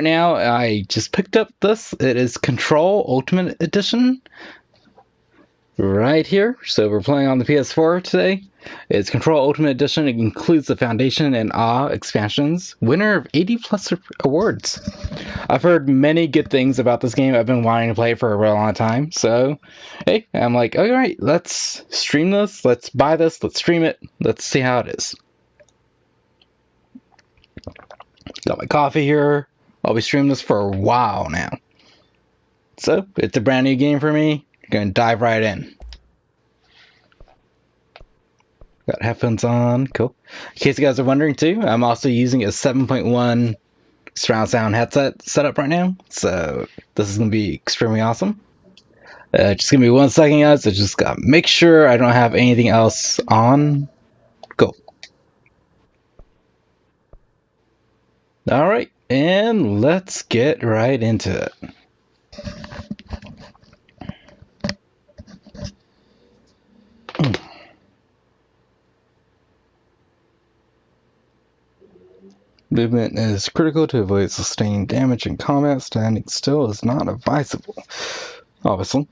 Now I just picked up this. It is Control Ultimate Edition. Right here. So we're playing on the PS4 today. It's Control Ultimate Edition. It includes the Foundation and Awe expansions. Winner of 80 plus awards. I've heard many good things about this game. I've been wanting to play it for a real long time. So, hey, I'm like, alright, let's stream this. Let's buy this. Let's stream it. Let's see how it is. Got my coffee here. I'll be streaming this for a while now. So, it's a brand new game for me. Gonna dive right in. Got headphones on, cool. In case you guys are wondering too, I'm also using a 7.1 surround sound headset setup right now, so this is gonna be extremely awesome. Just give me 1 second, guys. I just gotta make sure I don't have anything else on. Go. Alright, and let's get right into it. Movement is critical to avoid sustaining damage in combat. Standing still is not advisable, obviously.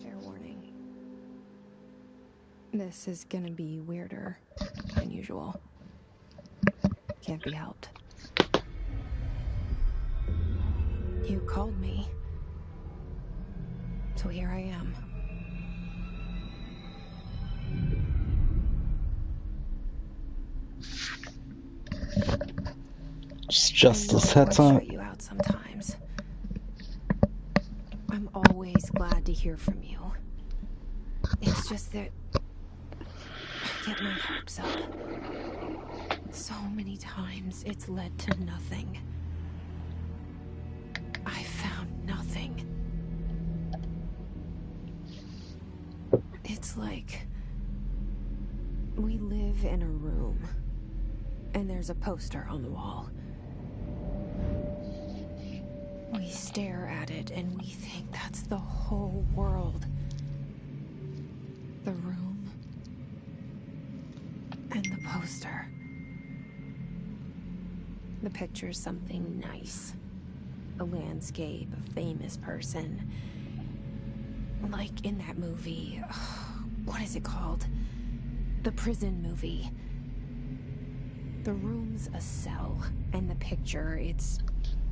Fair warning. This is gonna be weirder than usual. Can't be helped. You called me. So here I am. Just the sets on. Shut you out sometimes. I'm always glad to hear from you. It's just that I get my hopes up. So many times it's led to nothing. I found nothing. It's like we live in a room and there's a poster on the wall. We stare at it and we think that's the whole world. The room and the poster. The picture's something nice. A landscape, a famous person. Like in that movie, what is it called? The prison movie. The room's a cell, and the picture, it's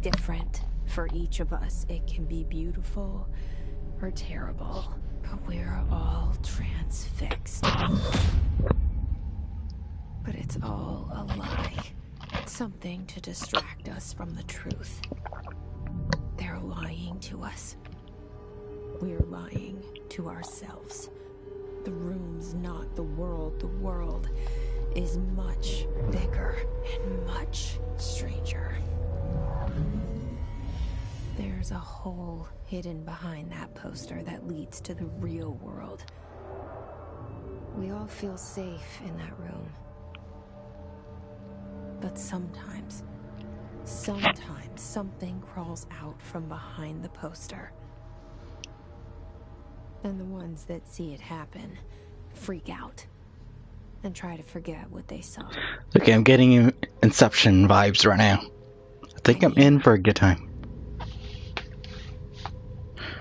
different for each of us. It can be beautiful or terrible, but we're all transfixed. But it's all a lie. Something to distract us from the truth. They're lying to us. We're lying to ourselves. The room's not the world. The world is much bigger and much stranger. There's a hole hidden behind that poster that leads to the real world. We all feel safe in that room. But sometimes something crawls out from behind the poster. And the ones that see it happen freak out and try to forget what they saw. Okay, I'm getting Inception vibes right now. I think I'm in for a good time.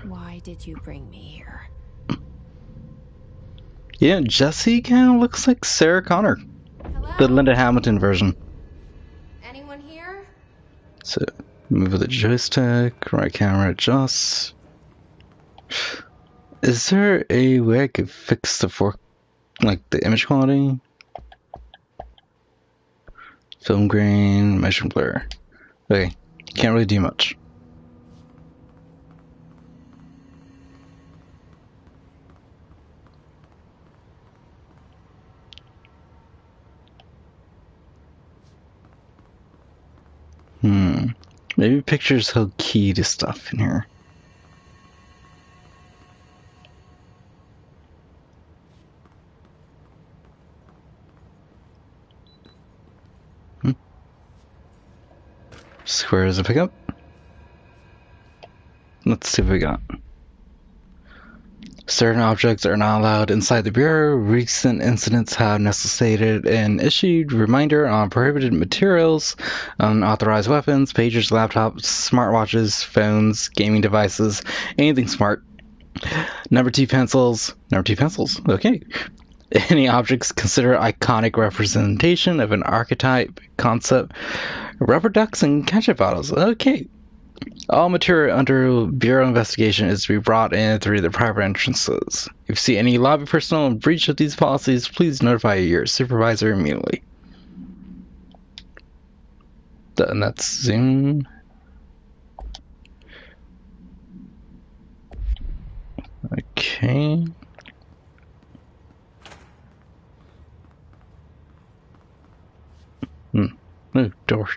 Why did you bring me here? Yeah, Jessie kind of looks like Sarah Connor. Hello? The Linda Hamilton version. Anyone here? So, move with the joystick, right camera adjust. Is there a way I could fix the the image quality? Film grain, motion blur. Okay, can't really do much. Maybe pictures hold key to stuff in here. Squares to pick up. Let's see what we got. Certain objects are not allowed inside the Bureau. Recent incidents have necessitated an issued reminder on prohibited materials, unauthorized weapons, pagers, laptops, smartwatches, phones, gaming devices, anything smart. Number 2 pencils. Number 2 pencils. Okay. Any objects considered iconic representation of an archetype, concept. Rubber ducks and ketchup bottles. Okay. All material under Bureau investigation is to be brought in through the private entrances. If you see any lobby personnel in breach of these policies, please notify your supervisor immediately. And that's Zoom. Okay. No, door.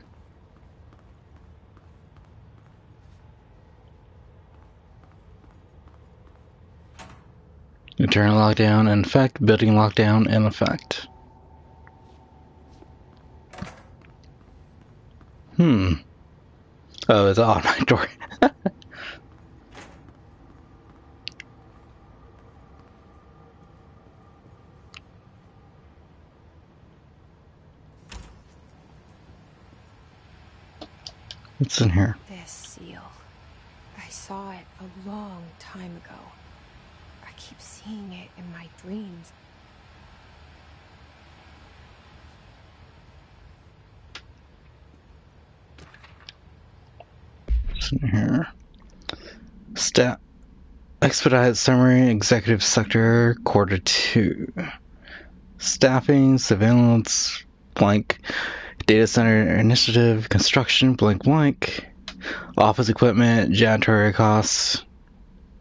Internal lockdown in effect. Building lockdown in effect. Oh, it's an automatic door. What's in here? This seal. I saw it a long time ago. I keep seeing it in my dreams. What's in here? Expedited summary, executive sector, quarter 2. Staffing, surveillance, blank. Data center initiative, construction, blank blank. Office equipment, janitorial costs,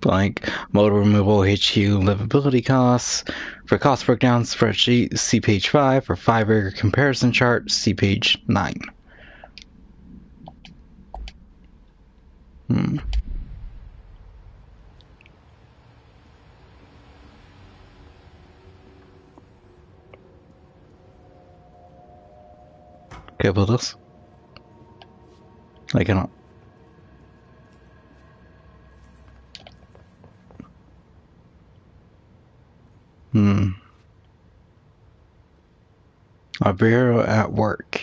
blank. Motor removal, HQ livability costs. For cost breakdown spreadsheet, see page 5. For 5-figure comparison chart, see page 9. Can I build this? I cannot. A bureau at work.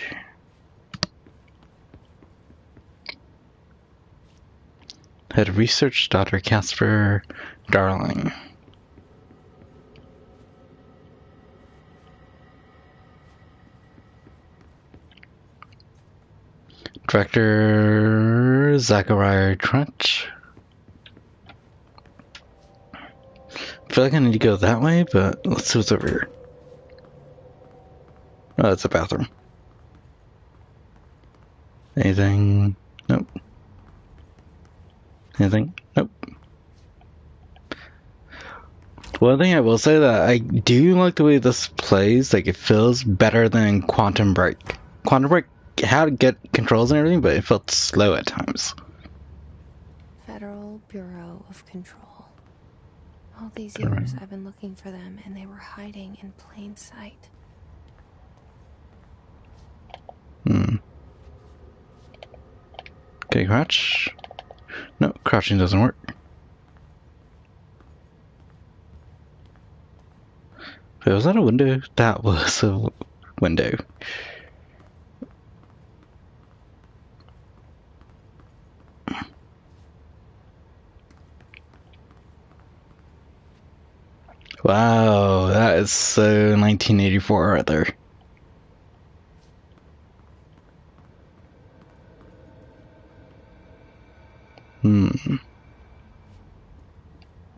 Head of research, Dr. Casper Darling. Director Zachariah Trench. I feel like I need to go that way, but let's see what's over here. Oh, it's a bathroom. Anything? Nope. Anything? Nope. One thing I will say that I do like the way this plays. Like, it feels better than Quantum Break. Quantum Break had good controls and everything, but it felt slow at times. Federal Bureau of Control. All these years I've been looking for them, and they were hiding in plain sight. Okay, crouch. No, crouching doesn't work. Wait, was that a window? That was a window. Wow, that is so 1984 right there.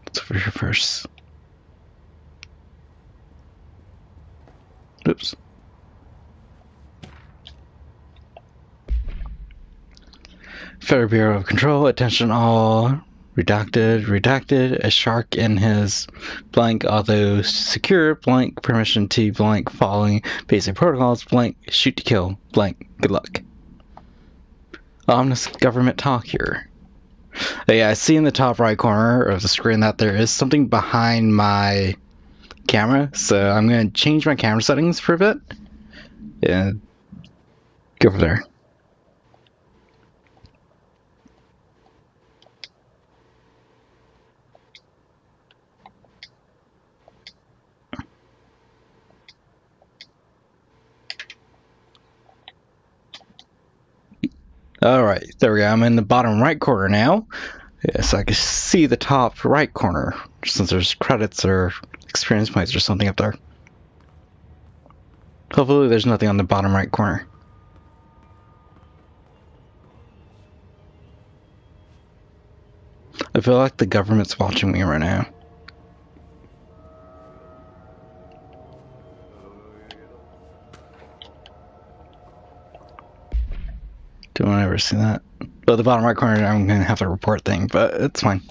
What's over here first? Oops. Federal Bureau of Control, attention all. Redacted, a shark in his blank, although secure, blank, permission to blank, following basic protocols, blank, shoot to kill, blank, good luck. Ominous government talk here. Yeah, I see in the top right corner of the screen that there is something behind my camera, so I'm going to change my camera settings for a bit and go over there. Alright, there we go. I'm in the bottom right corner now. Yes, I can see the top right corner, since there's credits or experience points or something up there. Hopefully there's nothing on the bottom right corner. I feel like the government's watching me right now. Don't ever see that. But the bottom right corner, I'm gonna have the report thing, but it's fine.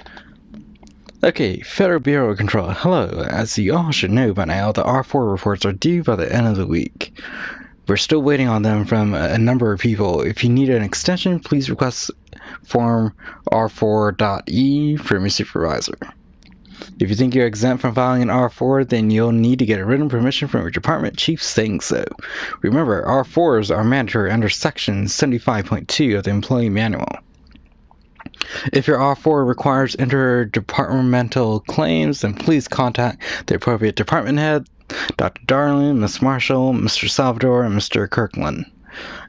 Okay, Federal Bureau of Control. Hello. As you all should know by now, the R4 reports are due by the end of the week. We're still waiting on them from a number of people. If you need an extension, please request form R4.E from your supervisor. If you think you're exempt from filing an R4, then you'll need to get a written permission from your department chief saying so. Remember, R4s are mandatory under Section 75.2 of the Employee Manual. If your R4 requires interdepartmental claims, then please contact the appropriate department head, Dr. Darling, Ms. Marshall, Mr. Salvador, and Mr. Kirkland,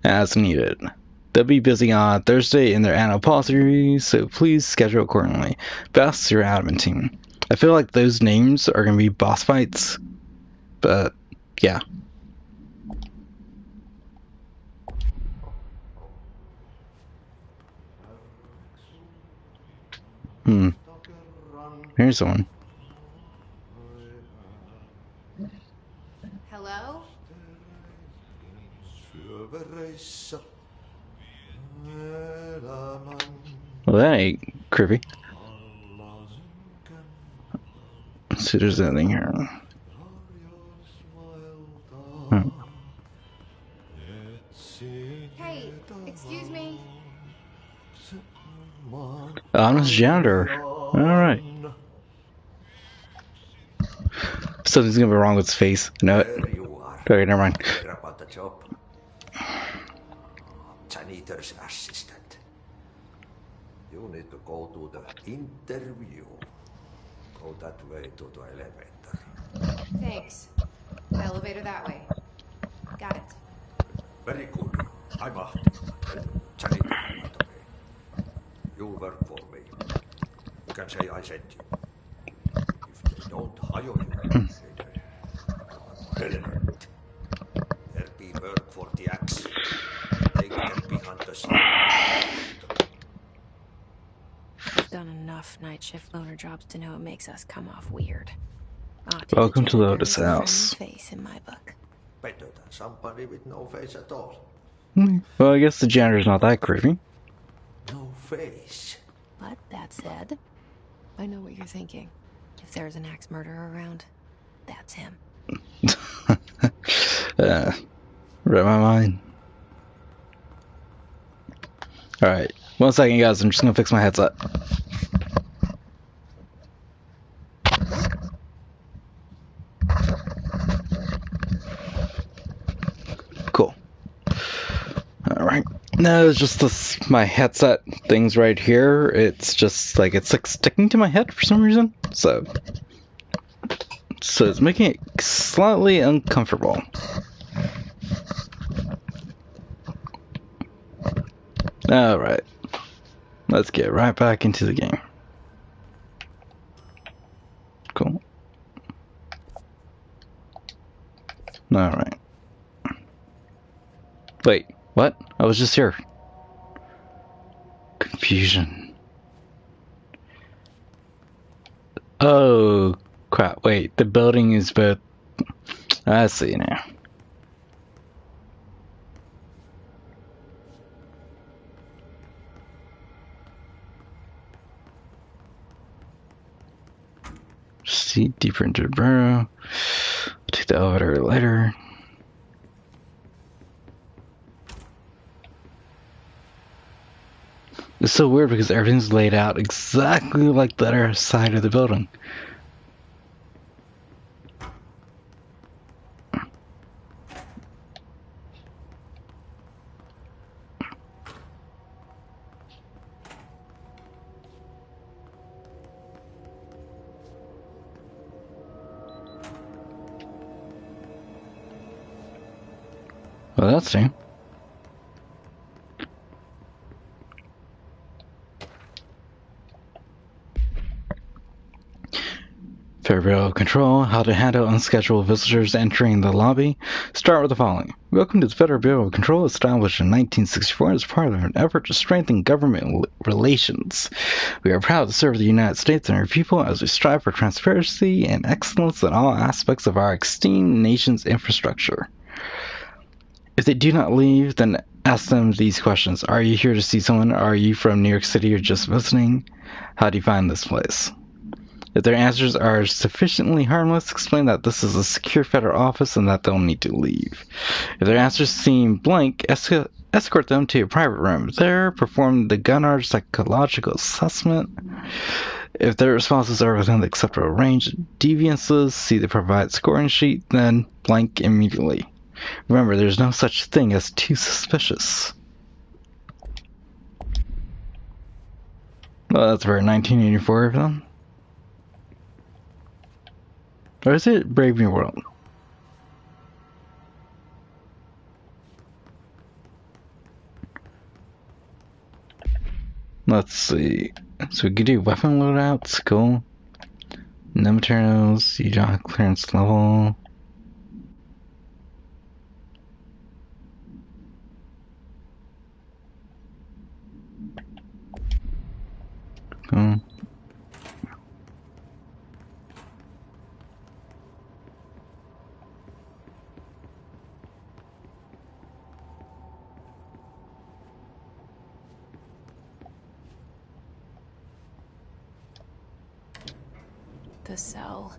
as needed. They'll be busy on Thursday in their annual policy review, so please schedule accordingly. Best, your admin team. I feel like those names are going to be boss fights, but yeah. Here's someone. Hello? Well, that ain't creepy. Let's see if there's anything here. Oh. Hey, excuse me. Honest janitor. Alright. Something's gonna be wrong with his face. I know it. Okay, never mind. Hear about the job? Janitor's assistant. You need to go to the interview. Go that way to the elevator. Thanks. Elevator that way. Got it. Very good. I'm Ahti. Janitor, by the way. You work for me. You can say I sent you. If they don't hire you, relevant. There be work for the axe. Take them behind the scene. I've done enough night shift loner jobs to know it makes us come off weird. Welcome to Lotus Janitor is a House. friendly face in my book. Better than somebody with no face at all. Well, I guess the janitor's not that creepy. No face. But that said, I know what you're thinking. If there's an axe murderer around, that's him. Read my mind. Alright, 1 second, guys. I'm just gonna fix my headset. Cool. Alright. No, it's just this, my headset things right here. It's just like, it's like sticking to my head for some reason. So it's making it slightly uncomfortable. Alright. Let's get right back into the game. Cool. Alright. Wait, what? I was just here. Confusion. Oh, crap. Wait, the building is both... I see now. See deeper into the burrow. Take the elevator later. It's so weird because everything's laid out exactly like the other side of the building. Well, that's new. Federal Bureau of Control, how to handle unscheduled visitors entering the lobby. Start with the following. Welcome to the Federal Bureau of Control, established in 1964 as part of an effort to strengthen government relations. We are proud to serve the United States and our people as we strive for transparency and excellence in all aspects of our esteemed nation's infrastructure. If they do not leave, then ask them these questions. Are you here to see someone? Are you from New York City or just visiting? How do you find this place? If their answers are sufficiently harmless, explain that this is a secure federal office and that they'll need to leave. If their answers seem blank, escort them to a private room. There, perform the Gunnar psychological assessment. If their responses are within the acceptable range of deviances, see the provided scoring sheet, then blank immediately. Remember, there's no such thing as too suspicious. Well, that's very 1984 of them. Or is it Brave New World? Let's see. So we could do weapon loadouts, cool. No materials, you don't have clearance level. Cool. The cell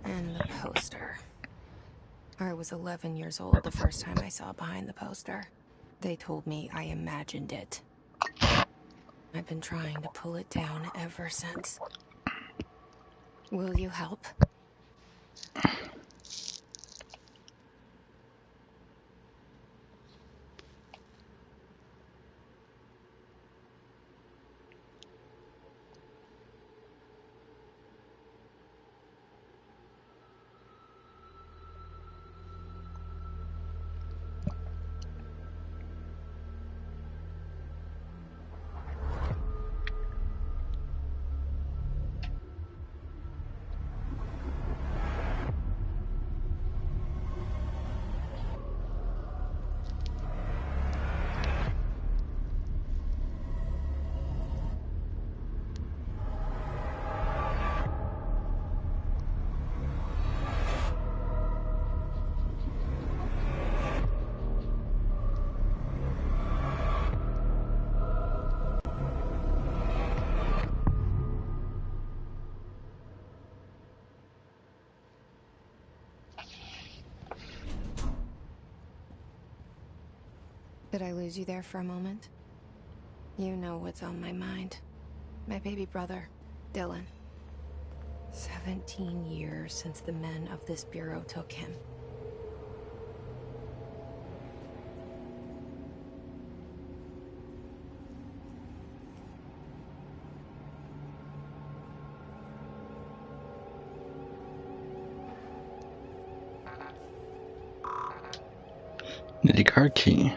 and the poster. I was 11 years old the first time I saw behind the poster. They told me I imagined it. I've been trying to pull it down ever since. Will you help? Did I lose you there for a moment? You know what's on my mind. My baby brother, Dylan. 17 years since the men of this bureau took him. The card key.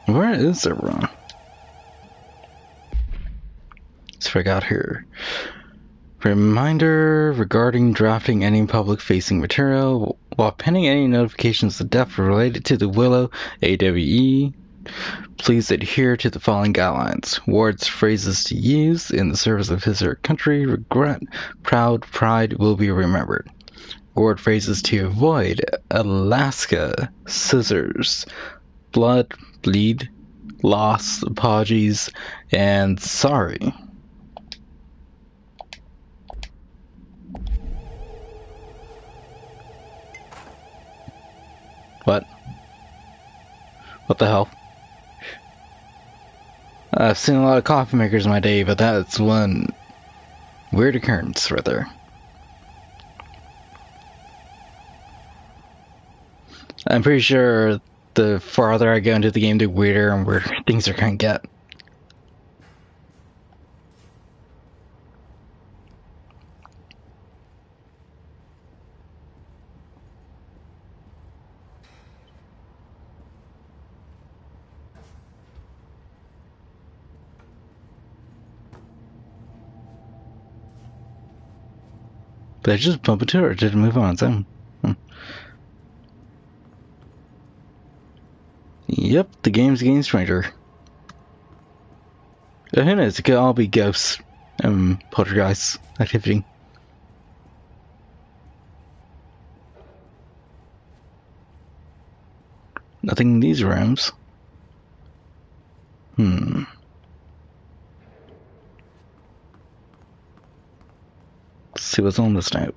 Where is everyone? Let's figure out here. Reminder regarding drafting any public-facing material. While pending any notifications of death related to the Willow AWE, please adhere to the following guidelines. Ward's phrases to use in the service of his or her country. Regret, proud, pride will be remembered. Ward phrases to avoid. Alaska, scissors, blood, bleed, loss, apologies, and sorry. What? What the hell? I've seen a lot of coffee makers in my day, but that's one weird occurrence right there. I'm pretty sure the farther I go into the game, the weirder and weirder things are gonna get. Did I just bump into it or did it move on its own? Yep, the game's getting stranger. Who knows, it could all be ghosts and poltergeist activity. Nothing in these rooms. Let's see what's on this note.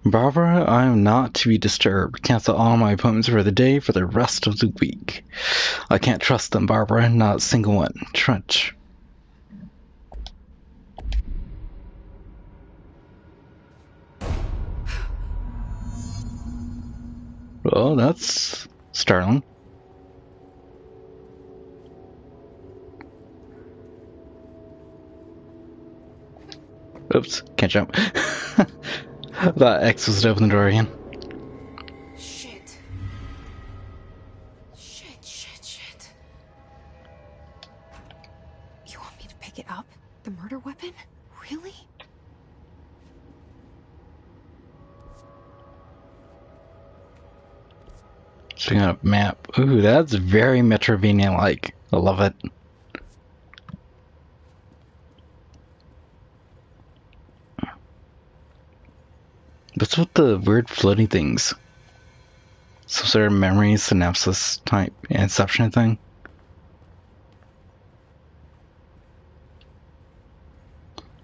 Barbara, I am not to be disturbed. Cancel all my appointments for the day for the rest of the week. I can't trust them, Barbara. Not a single one. Trench. Well, that's startling. Oops, can't jump. That X was to open the door again. Shit. Shit. You want me to pick it up? The murder weapon? Really? Checking out a map. Ooh, that's very Metroidvania-like. I love it. What's with the weird floating things? Some sort of memory synopsis type Inception thing.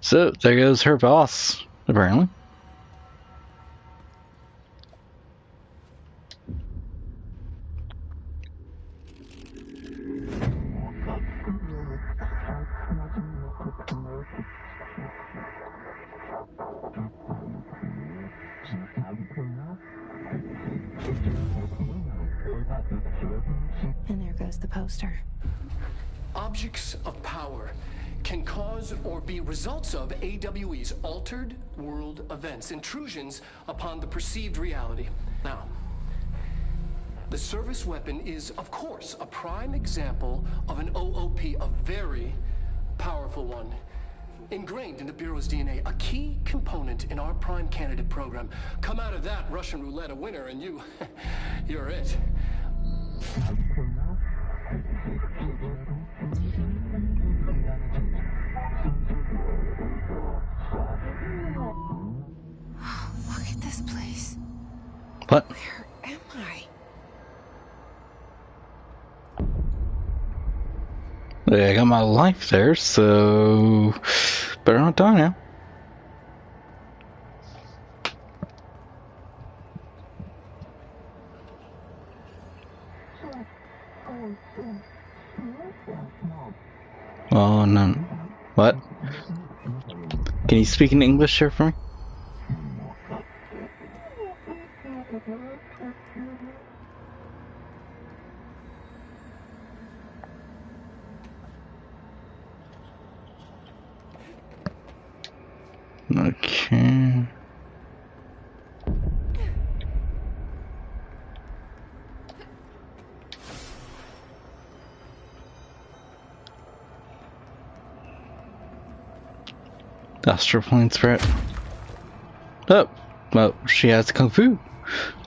So, there goes her boss, apparently. And there goes the poster. Objects of power can cause or be results of AWE's altered world events, intrusions upon the perceived reality. Now, the service weapon is, of course, a prime example of an OOP, a very powerful one. Ingrained in the Bureau's DNA, a key component in our prime candidate program. Come out of that Russian roulette a winner and you're it. Look at this place. What? Where am I? I got my life there, so better not die now. Oh no. What? Can you speak in English here for me? Okay. Astral plane spirit. Oh, well, she has kung fu.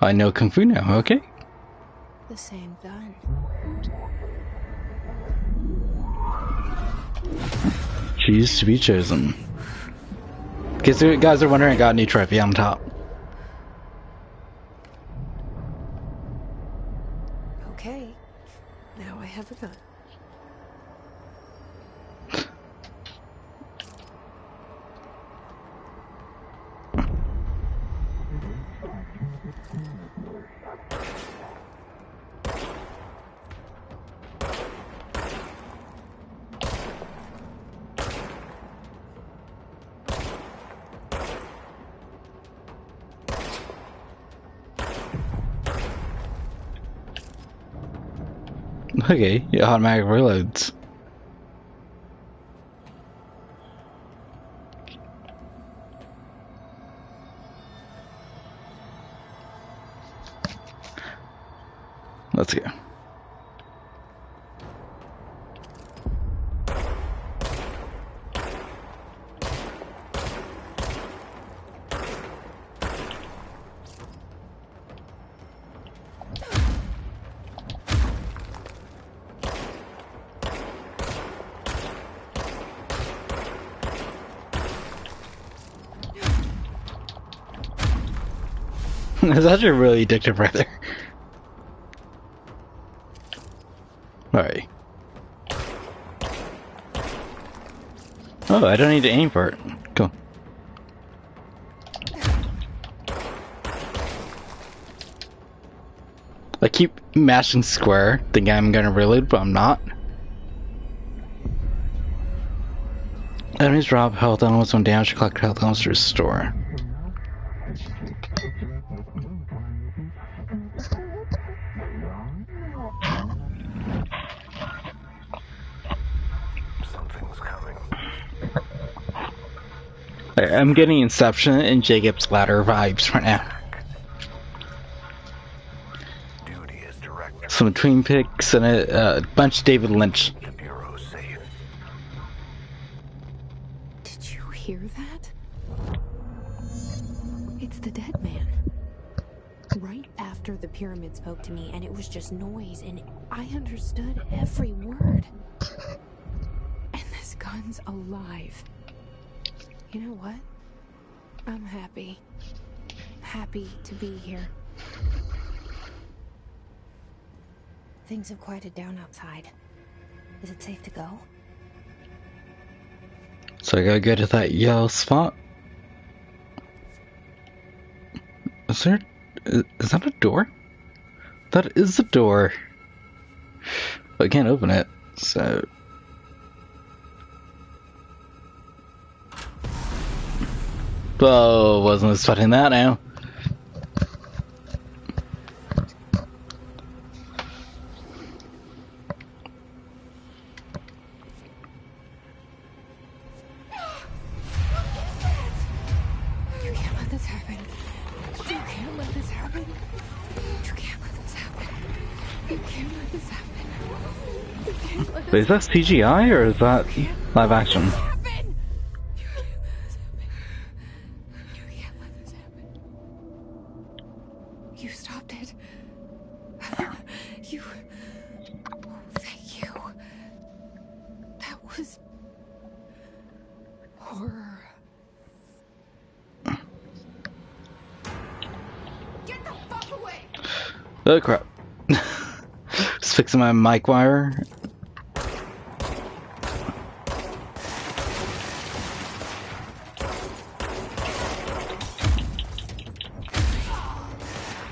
I know kung fu now, okay? The same gun. She's to be chosen. In case you guys are wondering, I got a new trophy on top. Okay. Now I have a gun. Okay, it automatic reloads. Let's go. It's actually really addictive right there. Alright. Oh, I don't need to aim for it. Cool. I keep mashing square, thinking I'm gonna reload, but I'm not. Enemies drop health elements when damage, collect health elements to restore. Something's coming. I'm getting Inception and Jacob's Ladder vibes right now. Duty as director. Some Twin Peaks and a bunch of David Lynch. The Bureau's safe. Did you hear that? It's the dead man. Right after the pyramid spoke to me, and it was just noise, and I understood every word. And this gun's alive. You know what? I'm happy. Happy to be here. Things have quieted down outside. Is it safe to go? So I gotta go to that yellow spot. Is there... Is that a door? That is a door. But I can't open it, so... Oh, wasn't expecting that now. You can't let this happen. You can't let this happen. You can't let this happen. You can't let this happen. You can't let this Wait, is that CGI or is that live action? happen. You can't let this happen. You stopped it. You... Oh, thank you. That was... horror. Get the fuck away! Oh crap. Just fixing my mic wire.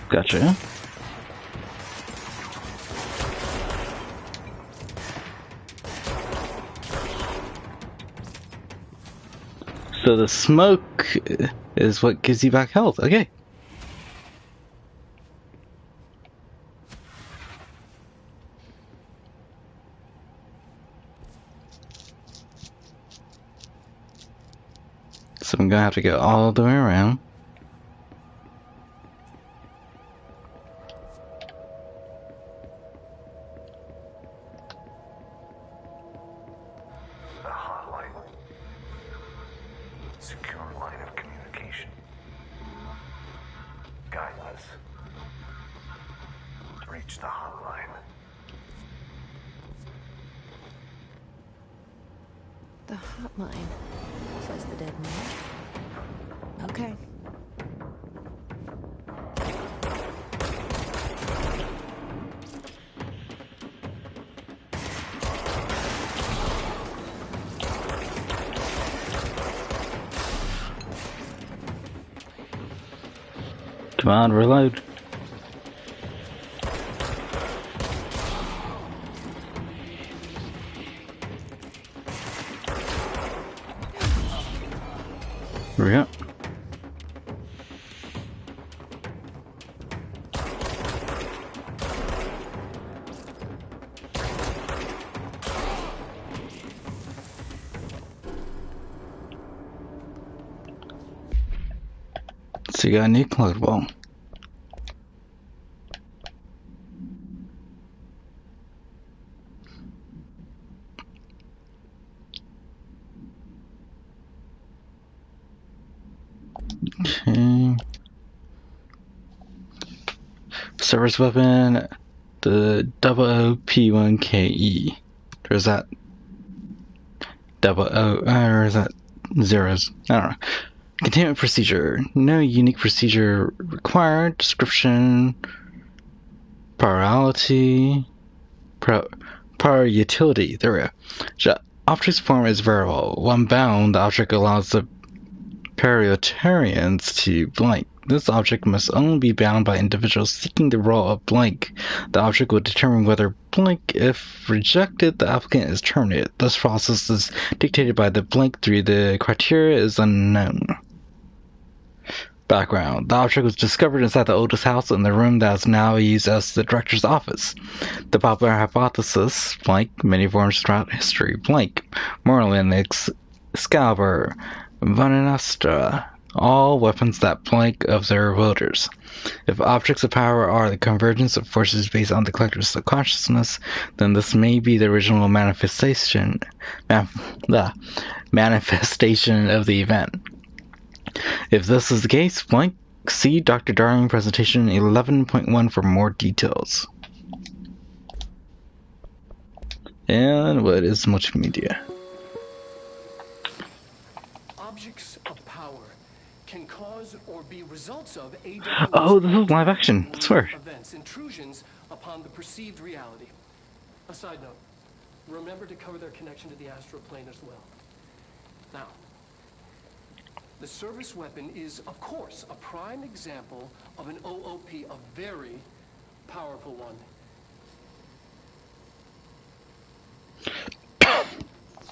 Gotcha. So the smoke is what gives you back health. Okay. So I'm gonna have to go all the way around. The hotline. Secure line of communication. Guide us. Reach the hotline. The hotline, says the dead man. Okay. Come on, reload. Here we go. So you got a new collectible. Okay. Service weapon, the OOP1KE. Or is that double O, or is that zeros? I don't know. Containment procedure. No unique procedure required. Description. Priority. Prior utility. There we go. The object's form is variable. When bound, the object allows the Prioritarians to blank. This object must only be bound by individuals seeking the role of blank. The object will determine whether blank. If rejected, the applicant is terminated. This process is dictated by the blank 3. The criteria is unknown. Background. The object was discovered inside the oldest house in the room that is now used as the director's office. The popular hypothesis, blank, many forms throughout history, blank, Merlin, Excalibur, Vanastra, all weapons that blank of their wielders. If objects of power are the convergence of forces based on the collector's subconsciousness, then this may be the original manifestation of the event. If this is the case, blank, see Dr. Darling presentation 11.1 for more details. And what is multimedia? Objects of power can cause or be results of Oh, this is live action. I swear. events, intrusions upon the perceived reality. A side note, remember to cover their connection to the astral plane as well. Now, the service weapon is, of course, a prime example of an OOP, a very powerful one.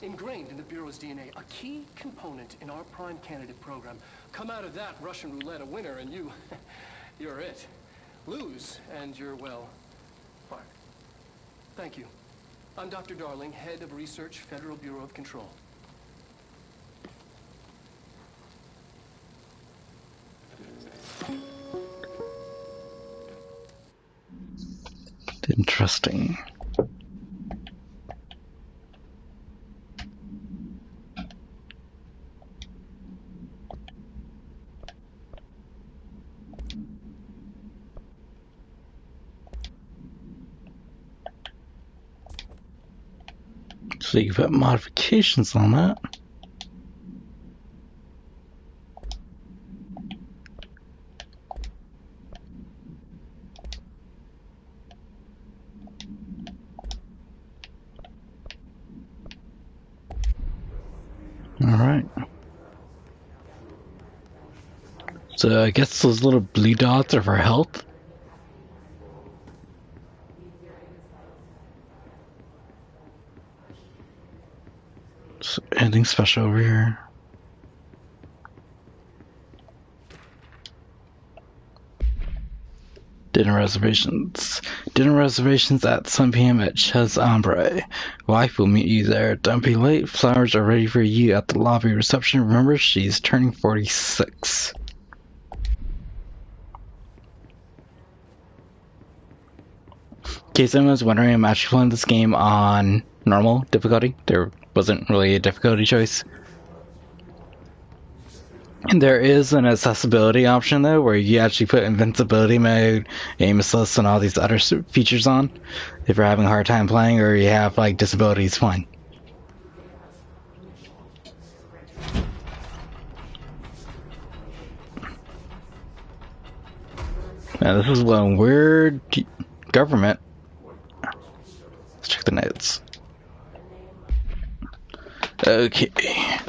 Ingrained in the Bureau's DNA, a key component in our prime candidate program. Come out of that Russian roulette a winner and you're it. Lose and you're, well, fired. Thank you. I'm Dr. Darling, Head of Research, Federal Bureau of Control. Interesting. So you put modifications on that. Alright. So I guess those little blue dots are for health. So anything special over here? Dinner reservations. Dinner reservations at 7 p.m. at Chez Ambre. Wife will meet you there. Don't be late. Flowers are ready for you at the lobby reception. Remember, she's turning 46. In case anyone's wondering, I'm actually playing this game on normal difficulty. There wasn't really a difficulty choice. And there is an accessibility option though, where you actually put invincibility mode, aim assist, and all these other features on. If you're having a hard time playing or you have like disabilities, fine. Now this is one weird government. Let's check the notes. Okay,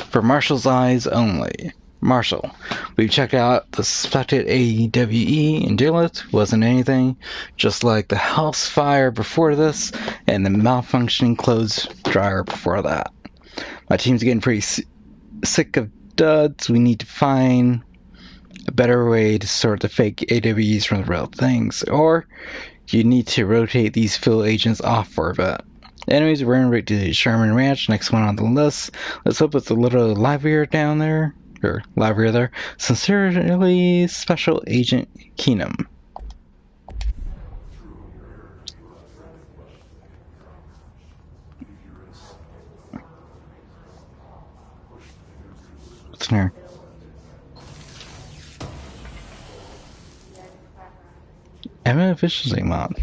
for Marshall's eyes only. Marshall, we've checked out the suspected AEWE in Duluth. Wasn't anything, just like the house fire before this and the malfunctioning clothes dryer before that. My team's getting pretty sick of duds. We need to find a better way to sort the fake AWEs from the real things, or you need to rotate these field agents off for a bit. Anyways, we're en route to the Sherman Ranch, next one on the list. Let's hope it's a little livelier down there. Or livelier there. Sincerely, Special Agent Keenum. What's in here? Ammo efficiency mod.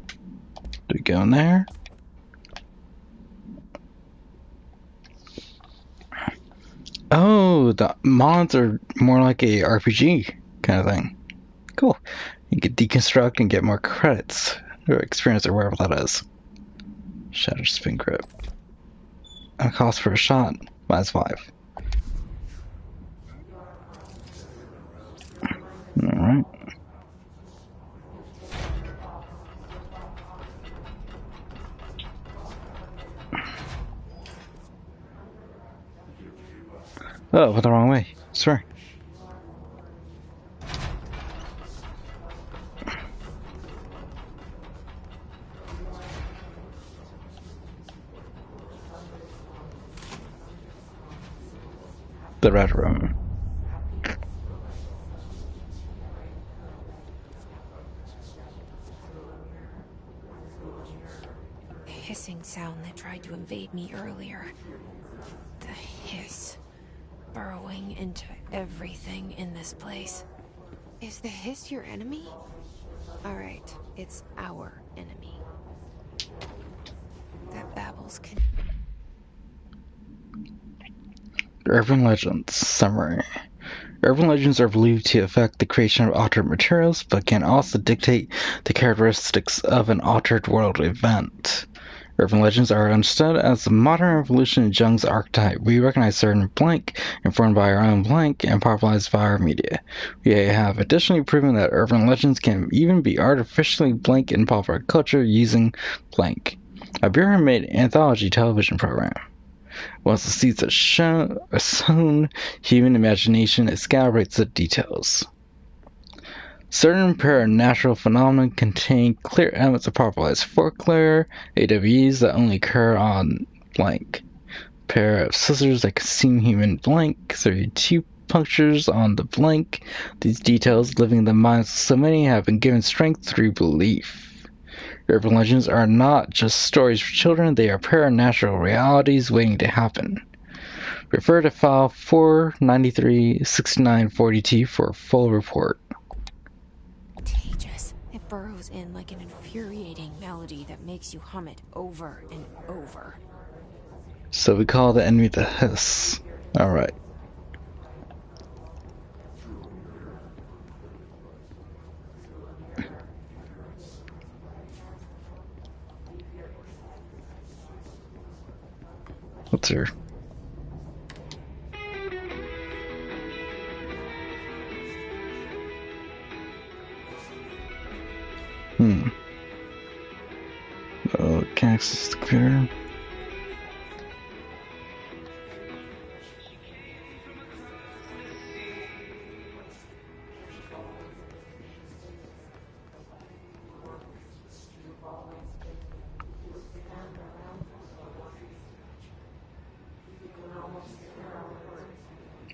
Do we go in there? Oh, Oh, the mods are more like a RPG kind of thing. Cool. You can deconstruct and get more credits or experience or wherever that is. Shattered spin grip. And cost per shot -5. Alright. Oh, went the wrong way. Sorry. The red room. The hissing sound that tried to invade me earlier. The hiss. Burrowing into everything in this place. Is the hiss your enemy? Alright, it's our enemy. That babbles can... Urban Legends Summary. Urban legends are believed to affect the creation of altered materials, but can also dictate the characteristics of an altered world event. Urban legends are understood as the modern evolution of Jung's archetype. We recognize certain blank, informed by our own blank, and popularized by our media. We have additionally proven that urban legends can even be artificially blank in popular culture using blank. A Bureau-made anthology television program. Once the seeds are sown, human imagination excavates the details. Certain paranatural phenomena contain clear elements of popularized folklore, AWEs that only occur on blank. Pair of scissors that consume human blank, 32 punctures on the blank. These details, living in the minds of so many, have been given strength through belief. Urban legends are not just stories for children, they are paranatural realities waiting to happen. Refer to file 493-6942 for a full report. Contagious. It burrows in like an infuriating melody that makes you hum it over and over. So we call the enemy the hiss. Alright. What's here? Oh, can't access the computer.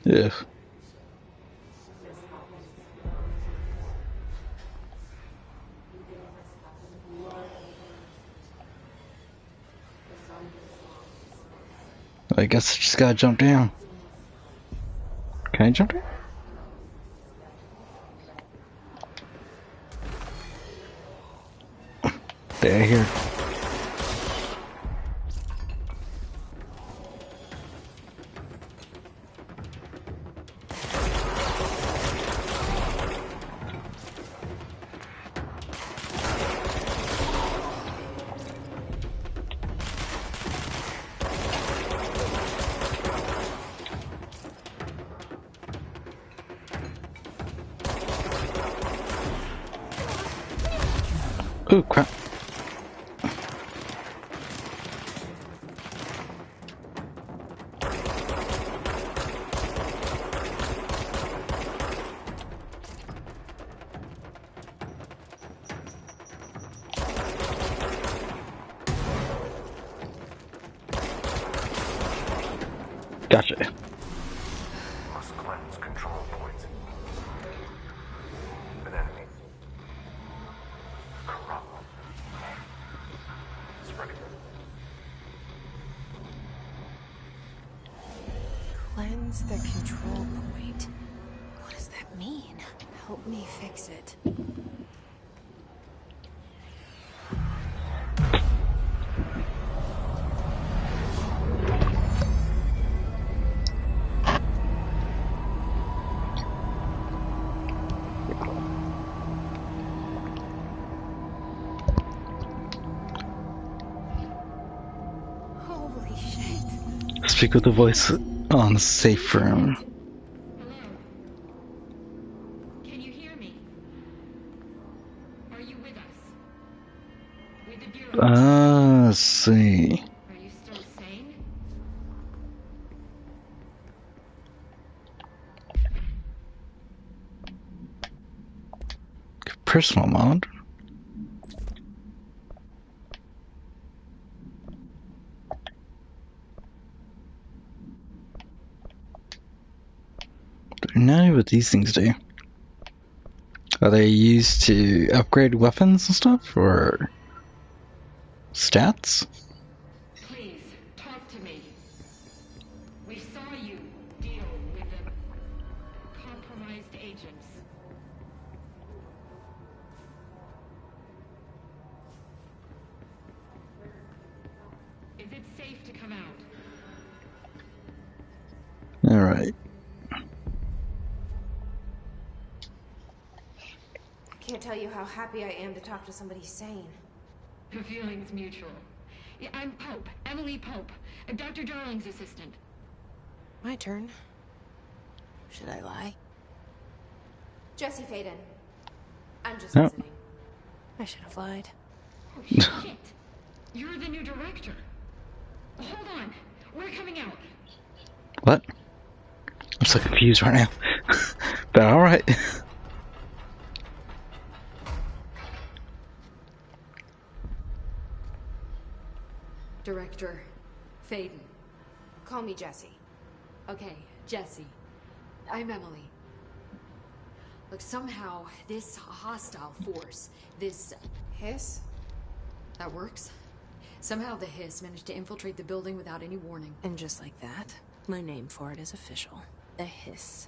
Yeah. I guess I just gotta jump down. Can I jump down? Stay here. Ooh, crap. Gotcha. Must cleanse control points. An enemy. Corrupt. Spreading. Cleanse the control point. What does that mean? Help me fix it. Holy shit. Speak with the voice on the safe room. Hello? Can you hear me? Are you with us? With the Bureau? Ah, see. Are you still sane? Personal mode. Do you know what these things do? Are they used to upgrade weapons and stuff, or stats? Please, talk to me. We saw you deal with the compromised agents. Is it safe to come out? Alright. I can't tell you how happy I am to talk to somebody sane. The feeling's mutual. Yeah, I'm Pope, Emily Pope, Dr. Darling's assistant. My turn. Should I lie? Jesse Faden. I'm just Oh. listening. I should have lied. Oh, shit! You're the new director. Hold on. We're coming out. What? I'm so confused right now. But alright. Director Faden. Call me Jesse. Okay, Jesse. I'm Emily. Look, somehow this hostile force, this... Hiss? that works? Somehow the Hiss managed to infiltrate the building without any warning. And just like that, my name for it is official. The hiss.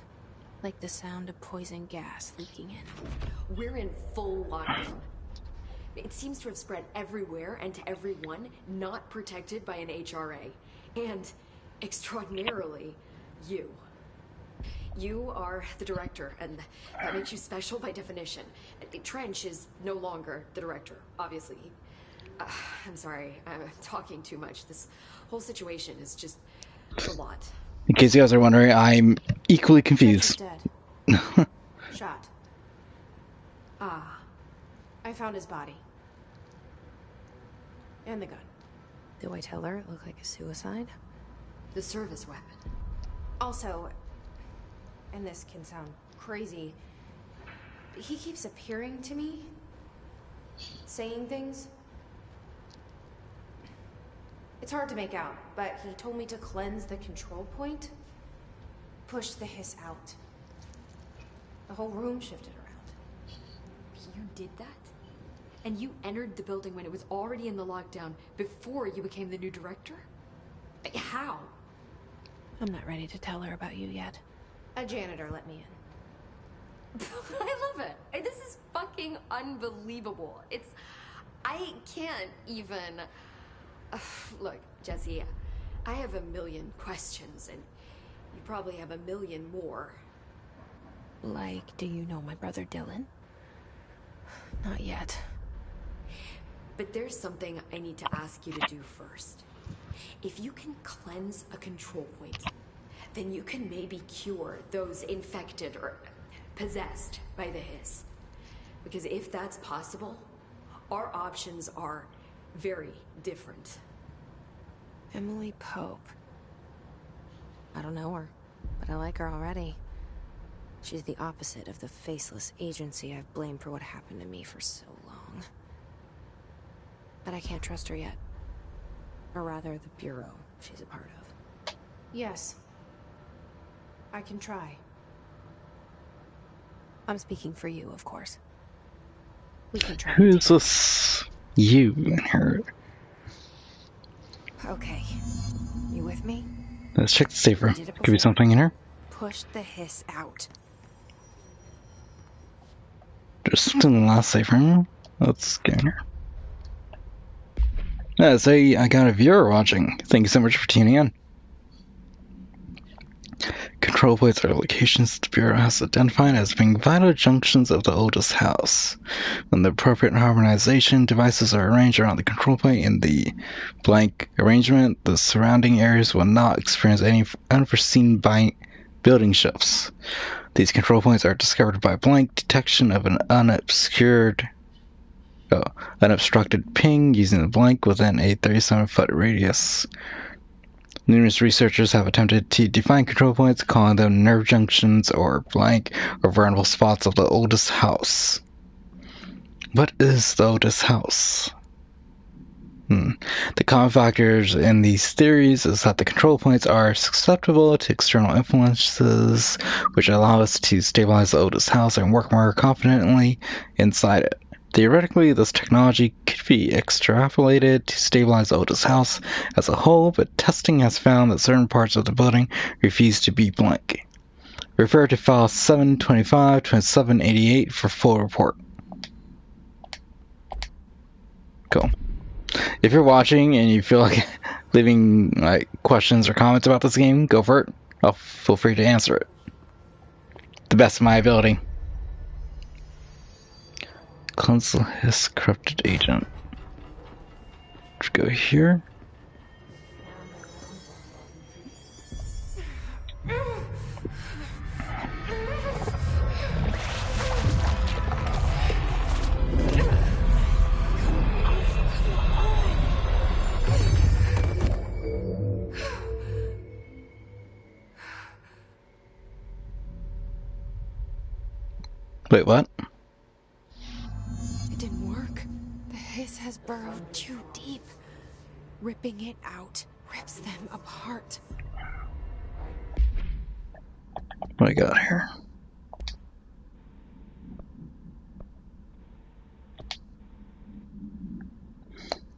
Like the sound of poison gas leaking in. We're in full lockdown. It seems to have spread everywhere and to everyone not protected by an HRA. And, extraordinarily, you. You are the director, and that makes you special by definition. Trench is no longer the director, obviously. I'm sorry, I'm talking too much. This whole situation is just a lot. In case you guys are wondering, I'm equally confused. Trench is dead. Shot. Ah, I found his body. And the gun. Do I tell her it looked like a suicide? the service weapon. Also, and this can sound crazy, he keeps appearing to me, saying things. It's hard to make out, but he told me to cleanse the control point, push the hiss out. The whole room shifted around. You did that? And you entered the building when it was already in the lockdown before you became the new director? How? I'm not ready to tell her about you yet. A janitor let me in. I love it. This is fucking unbelievable. I can't even... Look, Jesse, I have a million questions, and you probably have a million more. Like, do you know my brother Dylan? Not yet. But there's something I need to ask you to do first. If you can cleanse a control point, then you can maybe cure those infected or possessed by the hiss. Because if that's possible, our options are very different. Emily Pope. I don't know her, but I like her already. She's the opposite of the faceless agency I've blamed for what happened to me for so long. But I can't trust her yet. Or rather, the Bureau she's a part of. Yes. I can try. I'm speaking for you, of course. We can try. Who is this? You and her. Okay. You with me? Let's check the safe room. Did it Could be before. something in here. Push the hiss out. There's something in the last safe room. Let's go in here. Say I got a viewer watching. Thank you so much for tuning in. control points are locations the Bureau has identified as being vital junctions of the oldest house. When the appropriate harmonization devices are arranged around the control point in the blank arrangement, the surrounding areas will not experience any unforeseen building shifts. These control points are discovered by blank detection of an unobstructed ping using the blank within a 37-foot radius. Numerous researchers have attempted to define control points, calling them nerve junctions or blank or vulnerable spots of the oldest house. What is the oldest house? The common factors in these theories is that the control points are susceptible to external influences, which allow us to stabilize the oldest house and work more confidently inside it. Theoretically, this technology could be extrapolated to stabilize the oldest house as a whole, but testing has found that certain parts of the building refuse to be blank. Refer to file 725 to 788 for full report. Cool. If you're watching and you feel like leaving questions or comments about this game, go for it. I'll feel free to answer it. The best of my ability. Cleanse the Hiss corrupted agent. Let's go here. Wait, what? It didn't work. The hiss has burrowed too deep. Ripping it out rips them apart. What do I got here?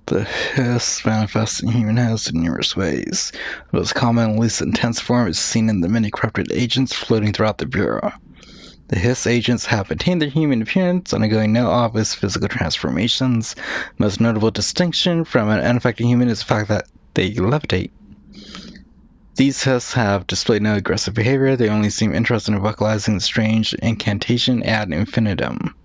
The hiss manifests in human heads in numerous ways. The most common and least intense form is seen in the many corrupted agents floating throughout the Bureau. The Hiss agents have maintained their human appearance, undergoing no obvious physical transformations. The most notable distinction from an unaffected human is the fact that they levitate. These Hiss have displayed no aggressive behavior. They only seem interested in vocalizing the strange incantation ad infinitum.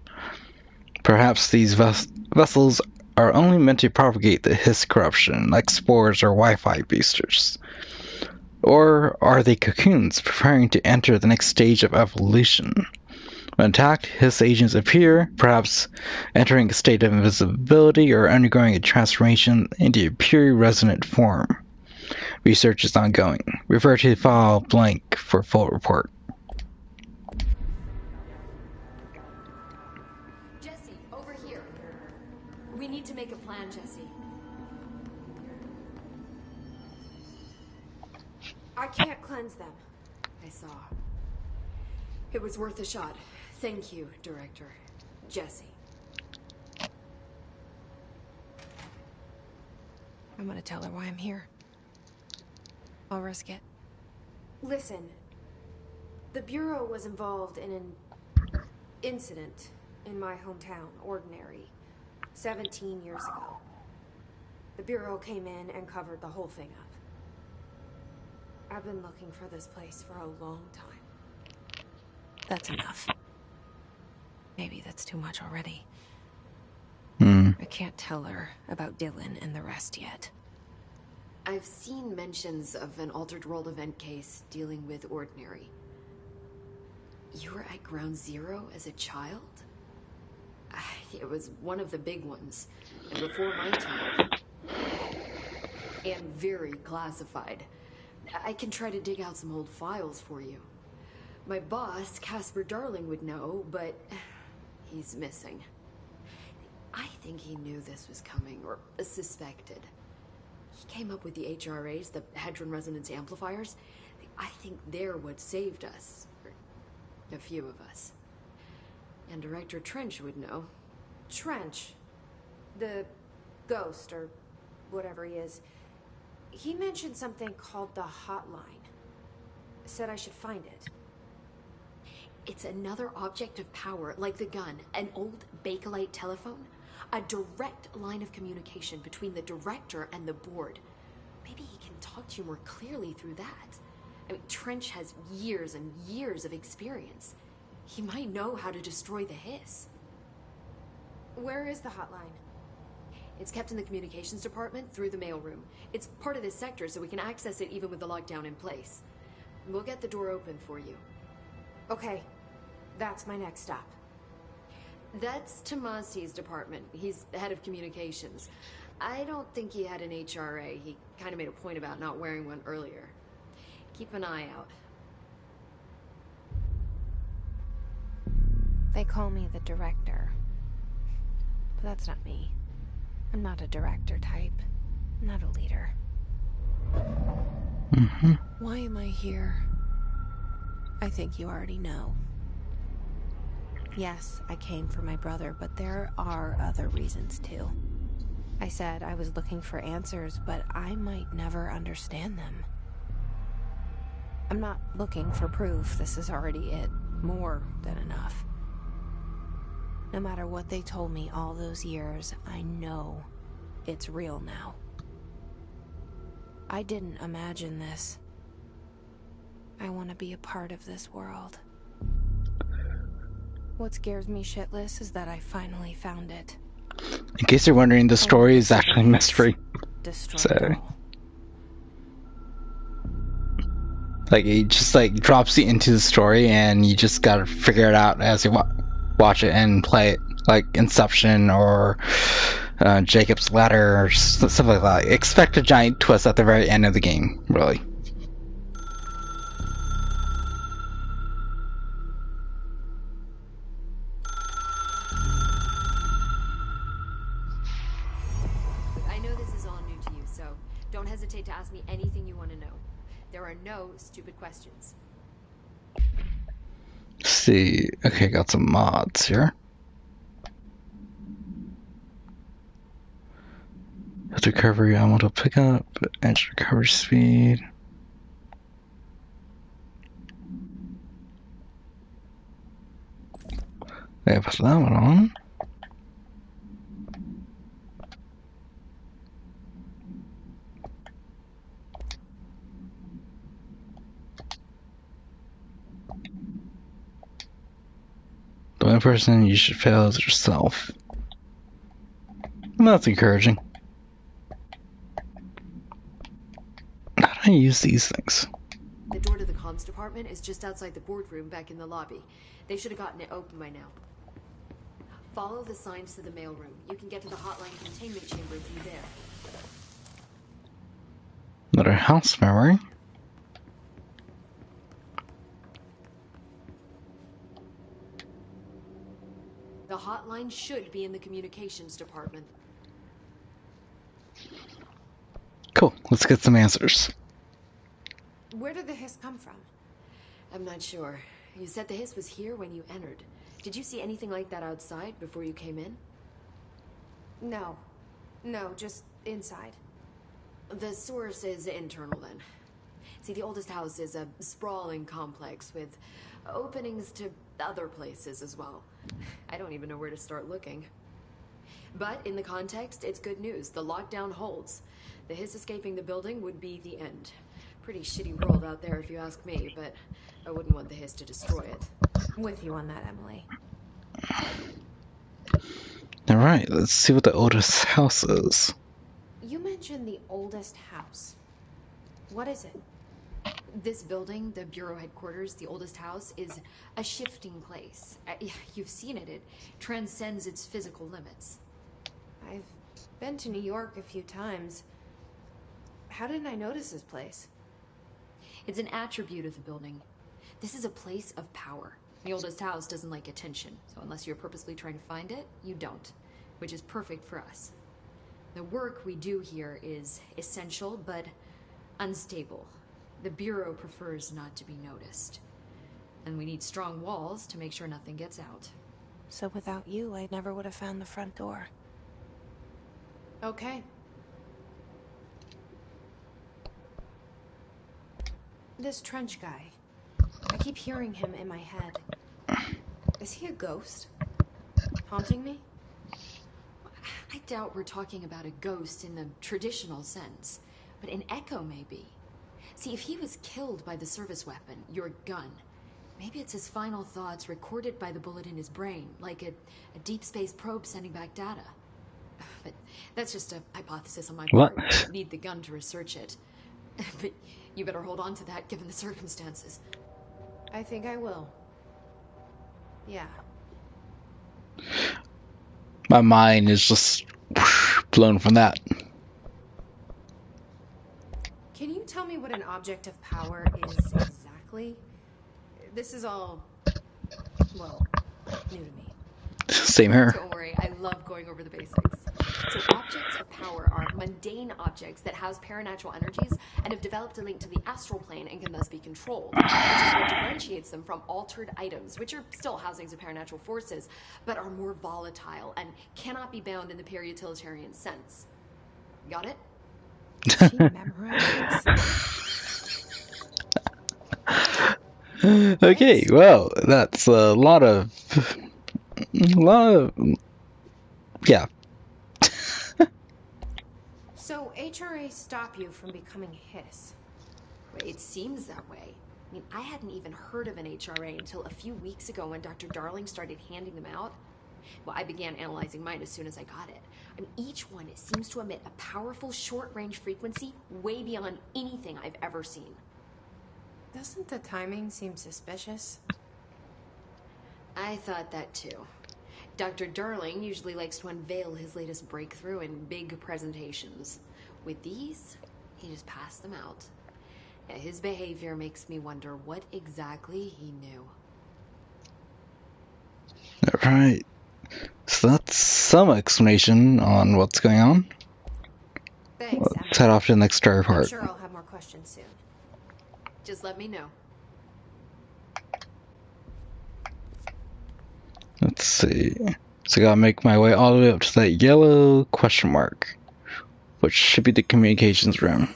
Perhaps these vessels are only meant to propagate the Hiss corruption, like spores or Wi-Fi boosters. Or are they cocoons, preparing to enter the next stage of evolution? When attacked, Hiss agents appear, perhaps entering a state of invisibility or undergoing a transformation into a pure resonant form. Research is ongoing. Refer to file blank for full report. Jesse, over here. We need to make a plan, Jesse. I can't cleanse them. I saw. It was worth a shot. Thank you, Director. Jesse. I'm gonna tell her why I'm here. I'll risk it. Listen, the Bureau was involved in an incident in my hometown, Ordinary, 17 years ago. The Bureau came in and covered the whole thing up. I've been looking for this place for a long time. That's enough. Maybe that's too much already. I can't tell her about Dylan and the rest yet. I've seen mentions of an Altered World event case dealing with Ordinary. You were at Ground Zero as a child? It was one of the big ones, and before my time. And very classified. I can try to dig out some old files for you. My boss, Casper Darling, would know, but he's missing. I think he knew this was coming, or suspected. He came up with the HRAs, the Hadron Resonance Amplifiers. I think they're what saved us. Or a few of us. And Director Trench would know. Trench, the ghost, or whatever he is, he mentioned something called the Hotline. Said I should find it. It's another object of power, like the gun, an old Bakelite telephone. A direct line of communication between the director and the board. Maybe he can talk to you more clearly through that. I mean, Trench has years and years of experience. He might know how to destroy the Hiss. Where is the hotline? It's kept in the communications department through the mailroom. It's part of this sector, so we can access it even with the lockdown in place. We'll get the door open for you. Okay, that's my next stop. That's Tomasi's department. He's head of communications. I don't think he had an HRA. He kind of made a point about not wearing one earlier. Keep an eye out. They call me the director. But that's not me. I'm not a director type. I'm not a leader. Why am I here? I think you already know. Yes, I came for my brother, but there are other reasons too. I said I was looking for answers, but I might never understand them. I'm not looking for proof. This is already it. More than enough. No matter what they told me all those years, I know it's real now. I didn't imagine this. I want to be a part of this world. What scares me shitless is that I finally found it. In case you're wondering, the story is actually a mystery. So, like, it just like drops you into the story, and you just gotta figure it out as you watch it and play it, like Inception or Jacob's Ladder or stuff like that. Expect a giant twist at the very end of the game, really. I know this is all new to you, so don't hesitate to ask me anything you want to know. There are no stupid questions. Let's see. Okay, got some mods here. Health recovery, elemental pickup, edge recovery speed. Yeah, put that one on. The only person you should fail is yourself. And that's encouraging. How do I use these things? The door to the comms department is just outside the boardroom back in the lobby. They should have gotten it open by now. Follow the signs to the mailroom. You can get to the hotline containment chamber through there. Another house memory. The hotline should be in the communications department. Cool, let's get some answers. Where did the hiss come from? I'm not sure. You said the hiss was here when you entered. Did you see anything like that outside before you came in? No. No, just inside. The source is internal then. See, the oldest house is a sprawling complex with openings to other places as well. I don't even know where to start looking. But in the context, it's good news. The lockdown holds. The hiss escaping the building would be the end. Pretty shitty world out there if you ask me, but I wouldn't want the hiss to destroy it. With you on that, Emily. Alright, let's see what the oldest house is. You mentioned the oldest house. What is it? This building, the Bureau headquarters, the oldest house, is a shifting place. You've seen it. It transcends its physical limits. I've been to New York a few times. How didn't I notice this place? It's an attribute of the building. This is a place of power. The oldest house doesn't like attention, so unless you're purposely trying to find it, you don't, which is perfect for us. The work we do here is essential, but unstable. The Bureau prefers not to be noticed. And we need strong walls to make sure nothing gets out. So without you, I never would have found the front door. Okay. This Trench guy. I keep hearing him in my head. Is he a ghost? Haunting me? I doubt we're talking about a ghost in the traditional sense, but an echo maybe. See, if he was killed by the service weapon, your gun, maybe it's his final thoughts recorded by the bullet in his brain, like a deep space probe sending back data. But that's just a hypothesis on my part. What? We don't need the gun to research it. But you better hold on to that given the circumstances. I think I will. Yeah. My mind is just blown from that. Can you tell me what an object of power is exactly? This is all, well, new to me. Same here. Don't worry, I love going over the basics. So objects of power are mundane objects that house paranatural energies and have developed a link to the astral plane and can thus be controlled, which is what differentiates them from altered items, which are still housings of paranatural forces, but are more volatile and cannot be bound in the peri-utilitarian sense. Got it? She memorized this. Okay, well, that's a lot of, yeah. So HRA stop you from becoming Hiss? It seems that way. I mean, I hadn't even heard of an HRA until a few weeks ago when Dr. Darling started handing them out. Well, I began analyzing mine as soon as I got it. I mean, each one seems to emit a powerful short-range frequency way beyond anything I've ever seen. Doesn't the timing seem suspicious? I thought that too. Dr. Darling usually likes to unveil his latest breakthrough in big presentations. With these, he just passed them out. Yeah, his behavior makes me wonder what exactly he knew. Alright. So that's some explanation on what's going on. Thanks, Let's head off to the next story I'm part. sure I'll have more questions soon. Just let me know. Let's see. So I gotta make my way all the way up to that yellow question mark, which should be the communications room.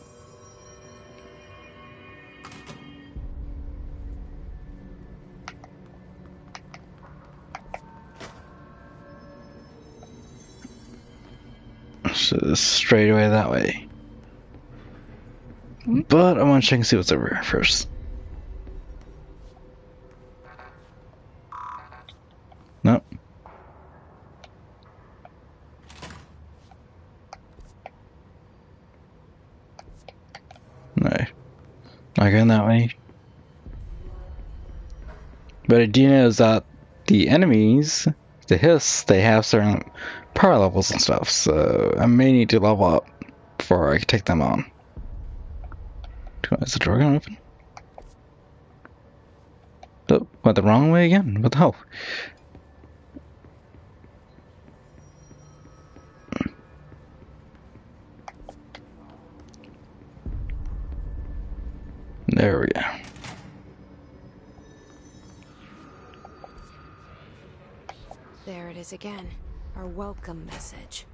So straight away that way. But I want to check and see what's over here first. Nope. No. Not going that way. But I do know is that the enemies, the Hiss, they have certain power levels and stuff, so I may need to level up before I can take them on. Is the door gonna open? Oh, went the wrong way again? What the hell? There we go. There it is again. Our welcome message.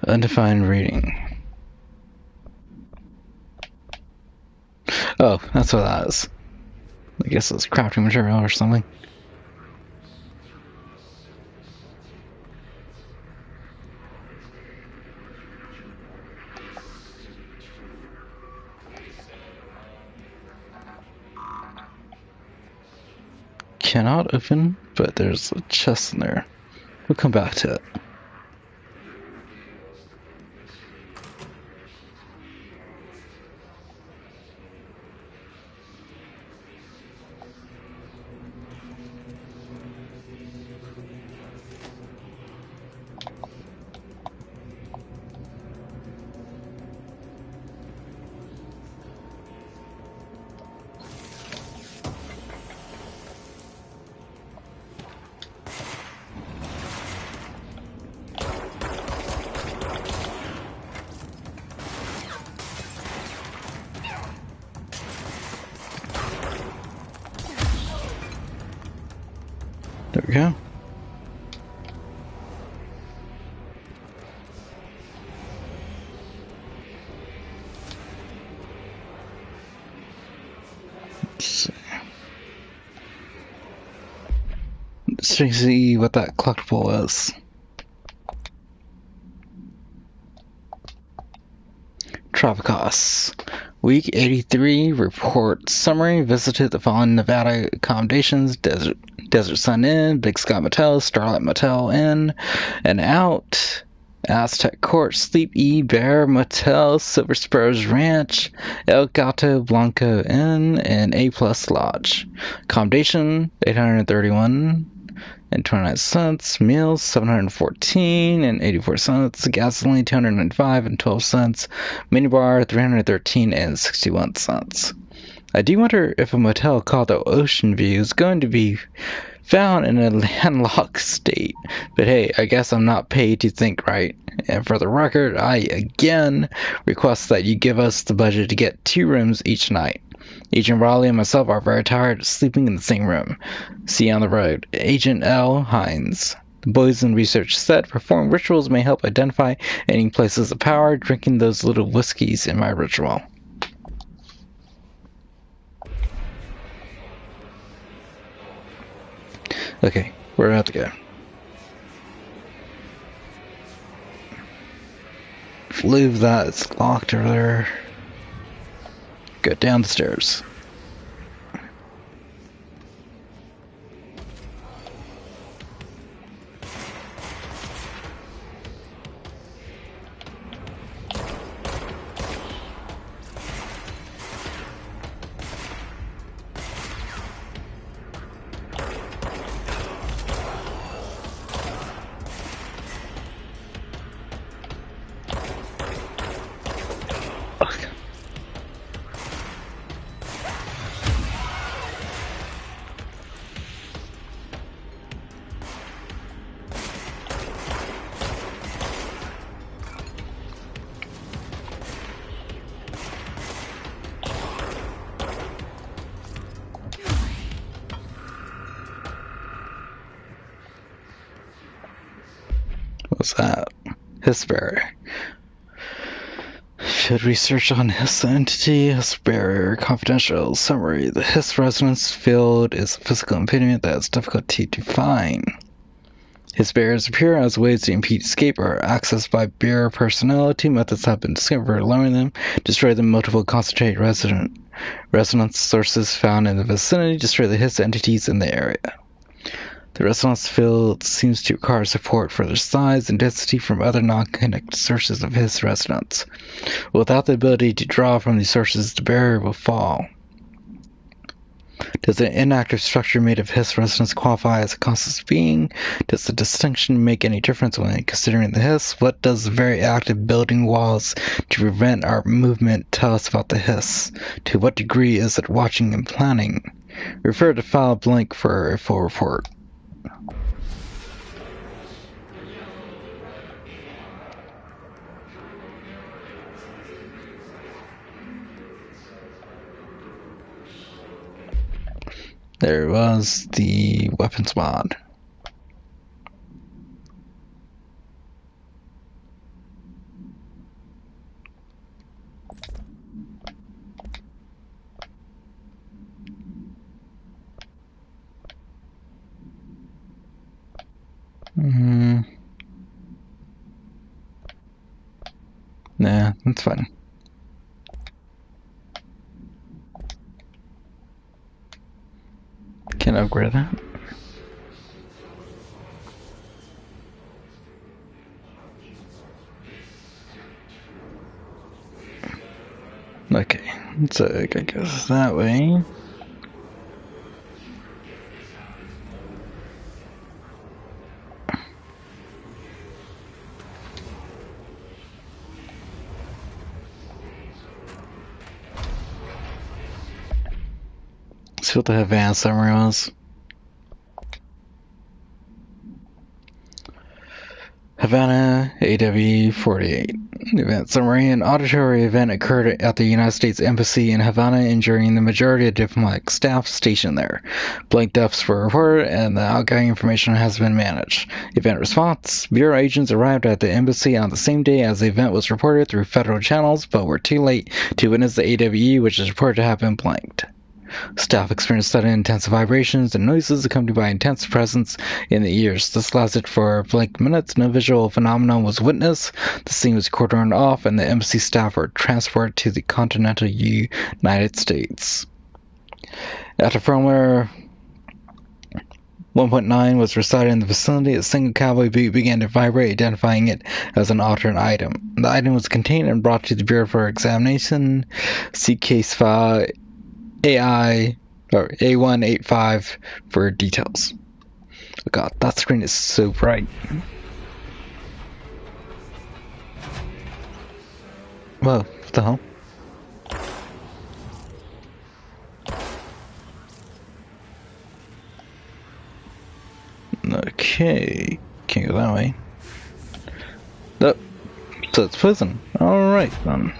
Undefined reading. Oh, that's what that is. I guess it's crafting material or something. Cannot open, but there's a chest in there. We'll come back to it. There we go. Let's see. Let's check to see what that collectible is. Tropicos. Week 83 report summary. Visited the following Nevada accommodations: Desert Sun Inn, Big Sky Motel, Starlight Motel Inn and Out, Aztec Court, Sleep E, Bear Motel, Silver Spurs Ranch, El Gato Blanco Inn, and A Plus Lodge. Accommodation $831.29, meals $714.84, gasoline $295.12, minibar $313.61. I do wonder if a motel called the Ocean View is going to be found in a landlocked state. But hey, I guess I'm not paid to think right. And for the record, I again request that you give us the budget to get 2 rooms each night. Agent Raleigh and myself are very tired of sleeping in the same room. See you on the road. Agent L. Hines. The boys in research said performing rituals may help identify any places of power. Drinking those little whiskeys in my ritual. Okay, we're about to go. Leave that, it's locked over there. Go down the stairs. What's that? Hiss barrier. Field research on Hiss entity. Hiss barrier. Confidential summary. The Hiss resonance field is a physical impediment that is difficult to define. Hiss barriers appear as ways to impede escape or accessed by Bureau personnel. 2 methods have been discovered for lowering them. Destroy the multiple concentrated resonance sources found in the vicinity. Destroy the Hiss entities in the area. The resonance field seems to require support for their size and density from other non-connected sources of Hiss resonance. Without the ability to draw from these sources, the barrier will fall. Does an inactive structure made of Hiss resonance qualify as a conscious being? Does the distinction make any difference when considering the Hiss? What does the very act of building walls to prevent our movement tell us about the Hiss? To what degree is it watching and planning? Refer to file blank for a full report. There was the weapons mod. Nah, that's fine. Can I upgrade that? Okay, so I guess that way. See what the advanced summary was. Havana, AW 48. Event summary. An auditory event occurred at the United States Embassy in Havana, injuring the majority of diplomatic staff stationed there. Blank deaths were reported, and the outgoing information has been managed. Event response. Bureau agents arrived at the embassy on the same day as the event was reported through federal channels, but were too late to witness the AWE, which is reported to have been blanked. Staff experienced sudden intense vibrations and noises accompanied by intense presence in the ears. This lasted for blank minutes. No visual phenomenon was witnessed. The scene was cordoned off, and the embassy staff were transported to the continental United States. After firmware 1.9 was recited in the vicinity, a single cowboy boot began to vibrate, identifying it as an alternate item. The item was contained and brought to the Bureau for examination. See case file AI or A185 for details. Oh god, that screen is so bright. Whoa, what the hell? Okay, can't go that way. Oh, so it's prison. Alright then.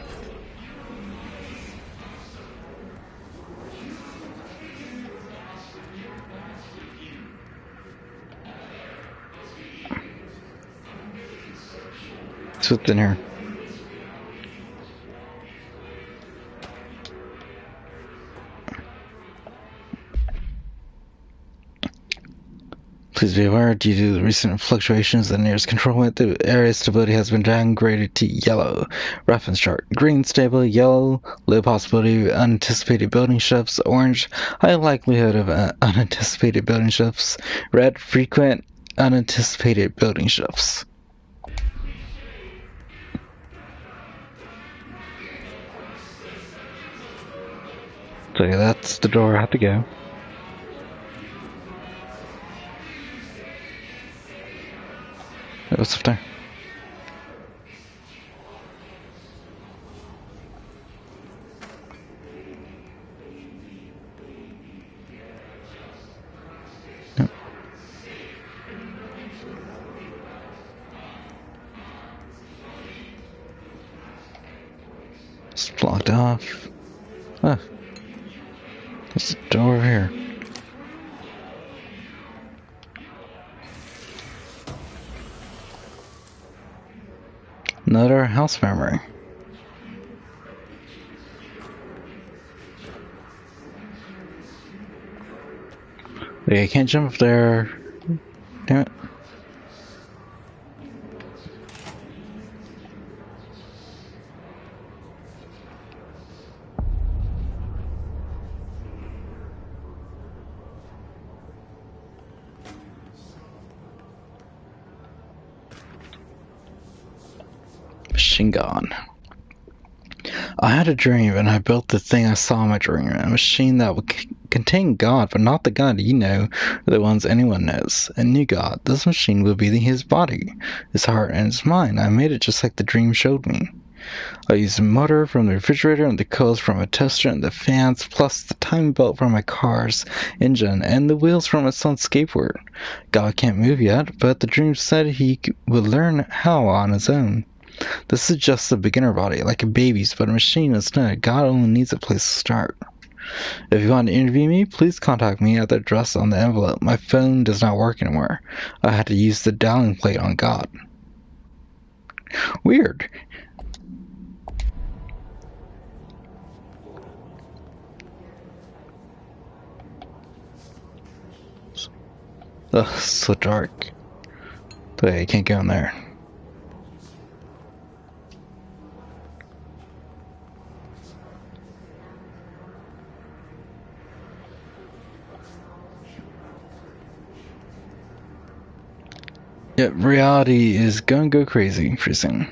What's in here? Please be aware, due to the recent fluctuations in the nearest control point, the area's stability has been downgraded to yellow. Reference chart. Green, stable. Yellow, low possibility of unanticipated building shifts. Orange, high likelihood of unanticipated building shifts. Red, frequent unanticipated building shifts. So yeah, that's the door I have to go. What's up there? Yep. It's blocked off. Ah. There's a door over here. Another house memory. Wait, I can't jump up there. Damn it. Machine gun. I had a dream and I built the thing I saw in my dream, a machine that would contain God, but not the God you know, or the ones anyone knows. A new God. This machine will be his body, his heart, and his mind. I made it just like the dream showed me. I used a motor from the refrigerator and the coils from a toaster and the fans, plus the timing belt from my car's engine and the wheels from my son's skateboard. God can't move yet, but the dream said he would learn how on his own. This is just a beginner body, like a baby's, but a machine instead. God only needs a place to start. If you want to interview me, please contact me at the address on the envelope. My phone does not work anymore. I had to use the dialing plate on God. Weird. Ugh, so dark. But I can't go in there. Yep, reality is gonna go crazy pretty soon.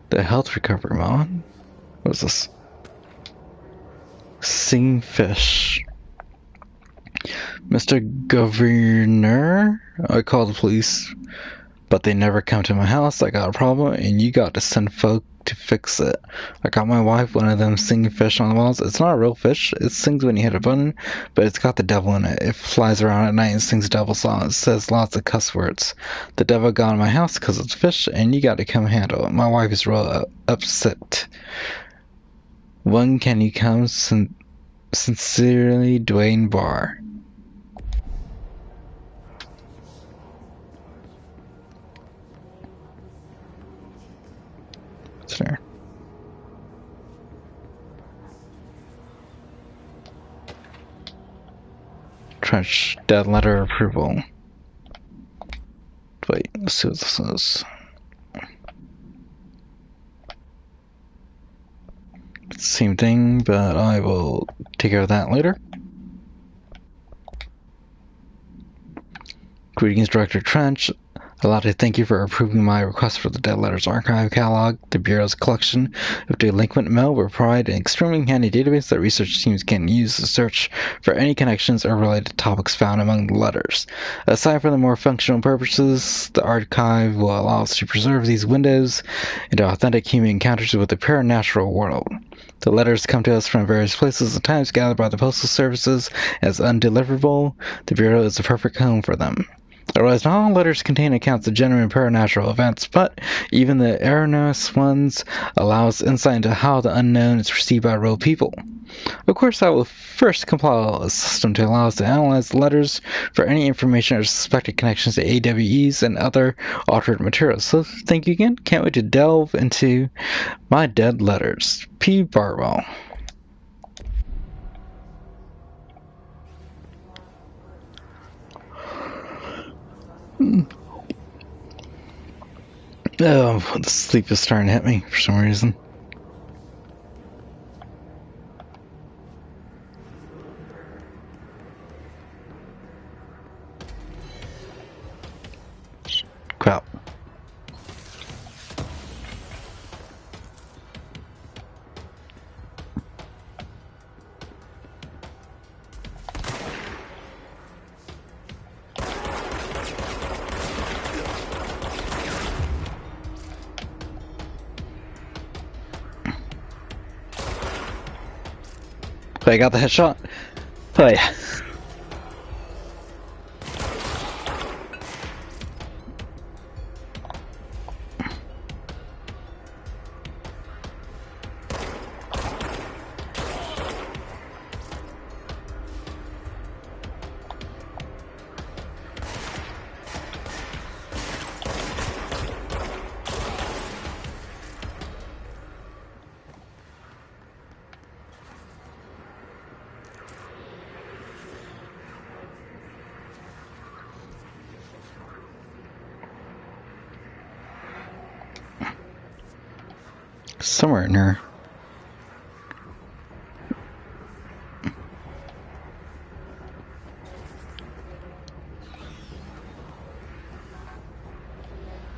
The health recovery mod? What is this? Sing fish. Mr. Governor, I called the police, but they never come to my house. I got a problem, and you got to send folk to fix it. I got my wife one of them singing fish on the walls. It's not a real fish. It sings when you hit a button, but it's got the devil in it. It flies around at night and sings devil songs. It says lots of cuss words. The devil got in my house because it's fish, and you got to come handle it. My wife is real upset. When can you come? Sincerely, Dwayne Barr. What's there? Trench dead letter approval. Wait, let's see what this is. Same thing, but I will take care of that later. Greetings, Director Trench. I'd like to thank you for approving my request for the Dead Letters Archive Catalog. The Bureau's collection of delinquent mail will provide an extremely handy database that research teams can use to search for any connections or related topics found among the letters. Aside from the more functional purposes, the archive will allow us to preserve these windows into authentic human encounters with the paranatural world. The letters come to us from various places and times gathered by the postal services as undeliverable. The Bureau is the perfect home for them. Otherwise, not all letters contain accounts of genuine paranatural events, but even the erroneous ones allow us insight into how the unknown is perceived by real people. Of course, I will first compile a system to allow us to analyze the letters for any information or suspected connections to AWEs and other altered materials. So thank you again. Can't wait to delve into my dead letters. P. Bartwell. Oh, the sleep is starting to hit me for some reason. Crap. I got the headshot. Oh yeah. Somewhere in here.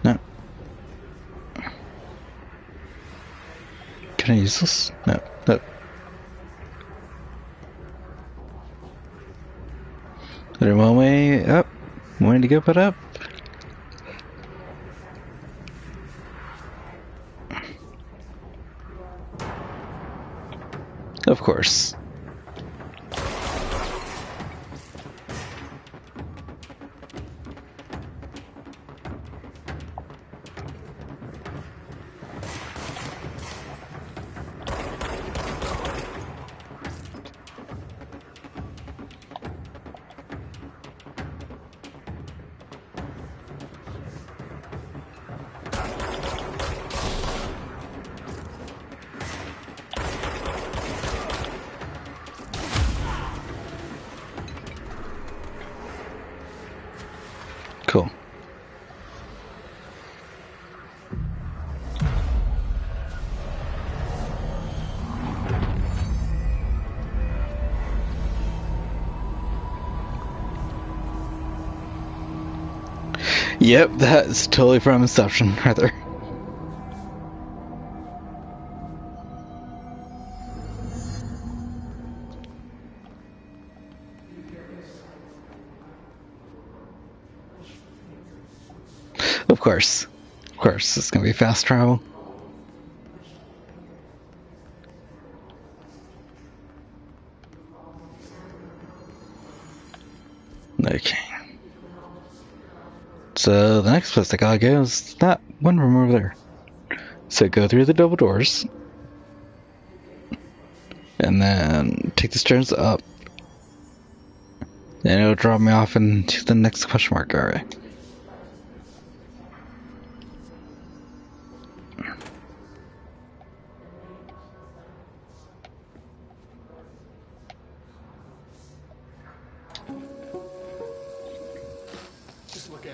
No. Can I use this? No. No. There's one way up. One way to go, but up. Of course. Cool. Yep, that's totally from Inception right there. Of course, it's gonna be fast travel. Okay. So the next place I gotta go is that one room over there. So go through the double doors, and then take the stairs up, and it'll drop me off into the next question mark area.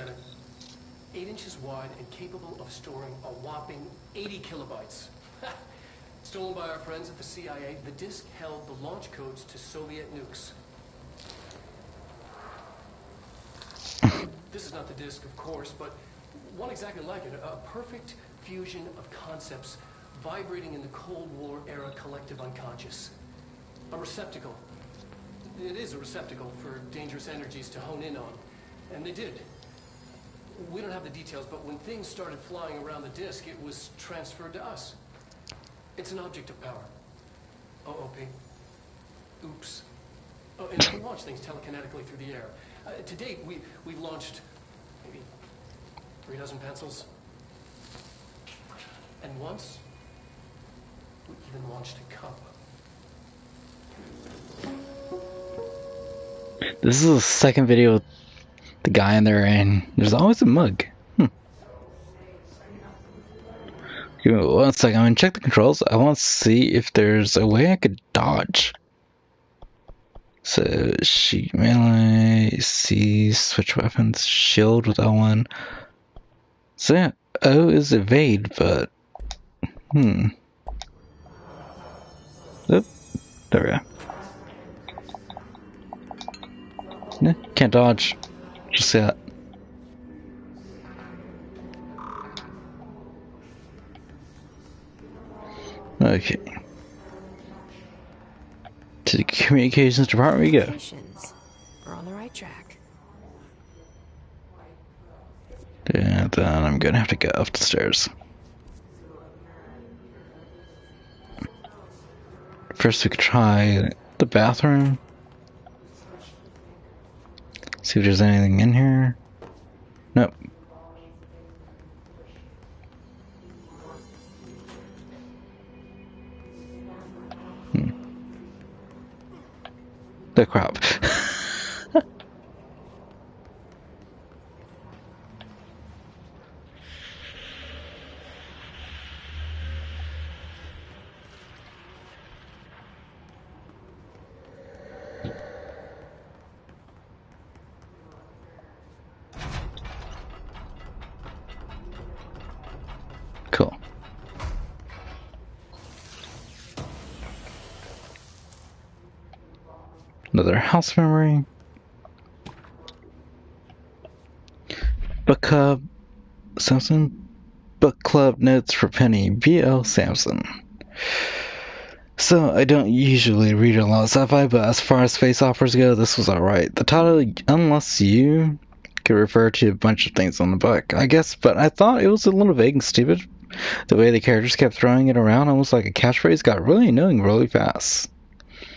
Scanner. 8 inches wide and capable of storing a whopping 80 kilobytes. Stolen by our friends at the CIA, the disk held the launch codes to Soviet nukes. This is not the disk, of course, but one exactly like it. A perfect fusion of concepts vibrating in the Cold War era collective unconscious. A receptacle. It is a receptacle for dangerous energies to hone in on. And they did. We don't have the details, but when things started flying around the disk, it was transferred to us. It's an object of power. OOP. Oops. Oh, and it can launch things telekinetically through the air. To date, we've launched maybe 3 dozen pencils. And once, we even launched a cup. This is the second video with the guy in there, and there's always a mug. Give me 1 second. I'm gonna check the controls. I want to see if there's a way I could dodge. So, shoot melee, C, switch weapons, shield with L1. So, yeah, O is evade, but. Oop, there we go. No, can't dodge. Just see that. Okay. To the communications department we go. We're on the right track. And then I'm gonna have to go up the stairs. First we could try the bathroom. See if there's anything in here. Nope. The crap. Cool. Another house memory. Book Club Samson. Book Club Notes for Penny. B.L. Samson. So, I don't usually read a lot of sci-fi, but as far as space operas go, this was alright. The title, Unless You, could refer to a bunch of things on the book, I guess, but I thought it was a little vague and stupid. The way the characters kept throwing it around, almost like a catchphrase, got really annoying really fast.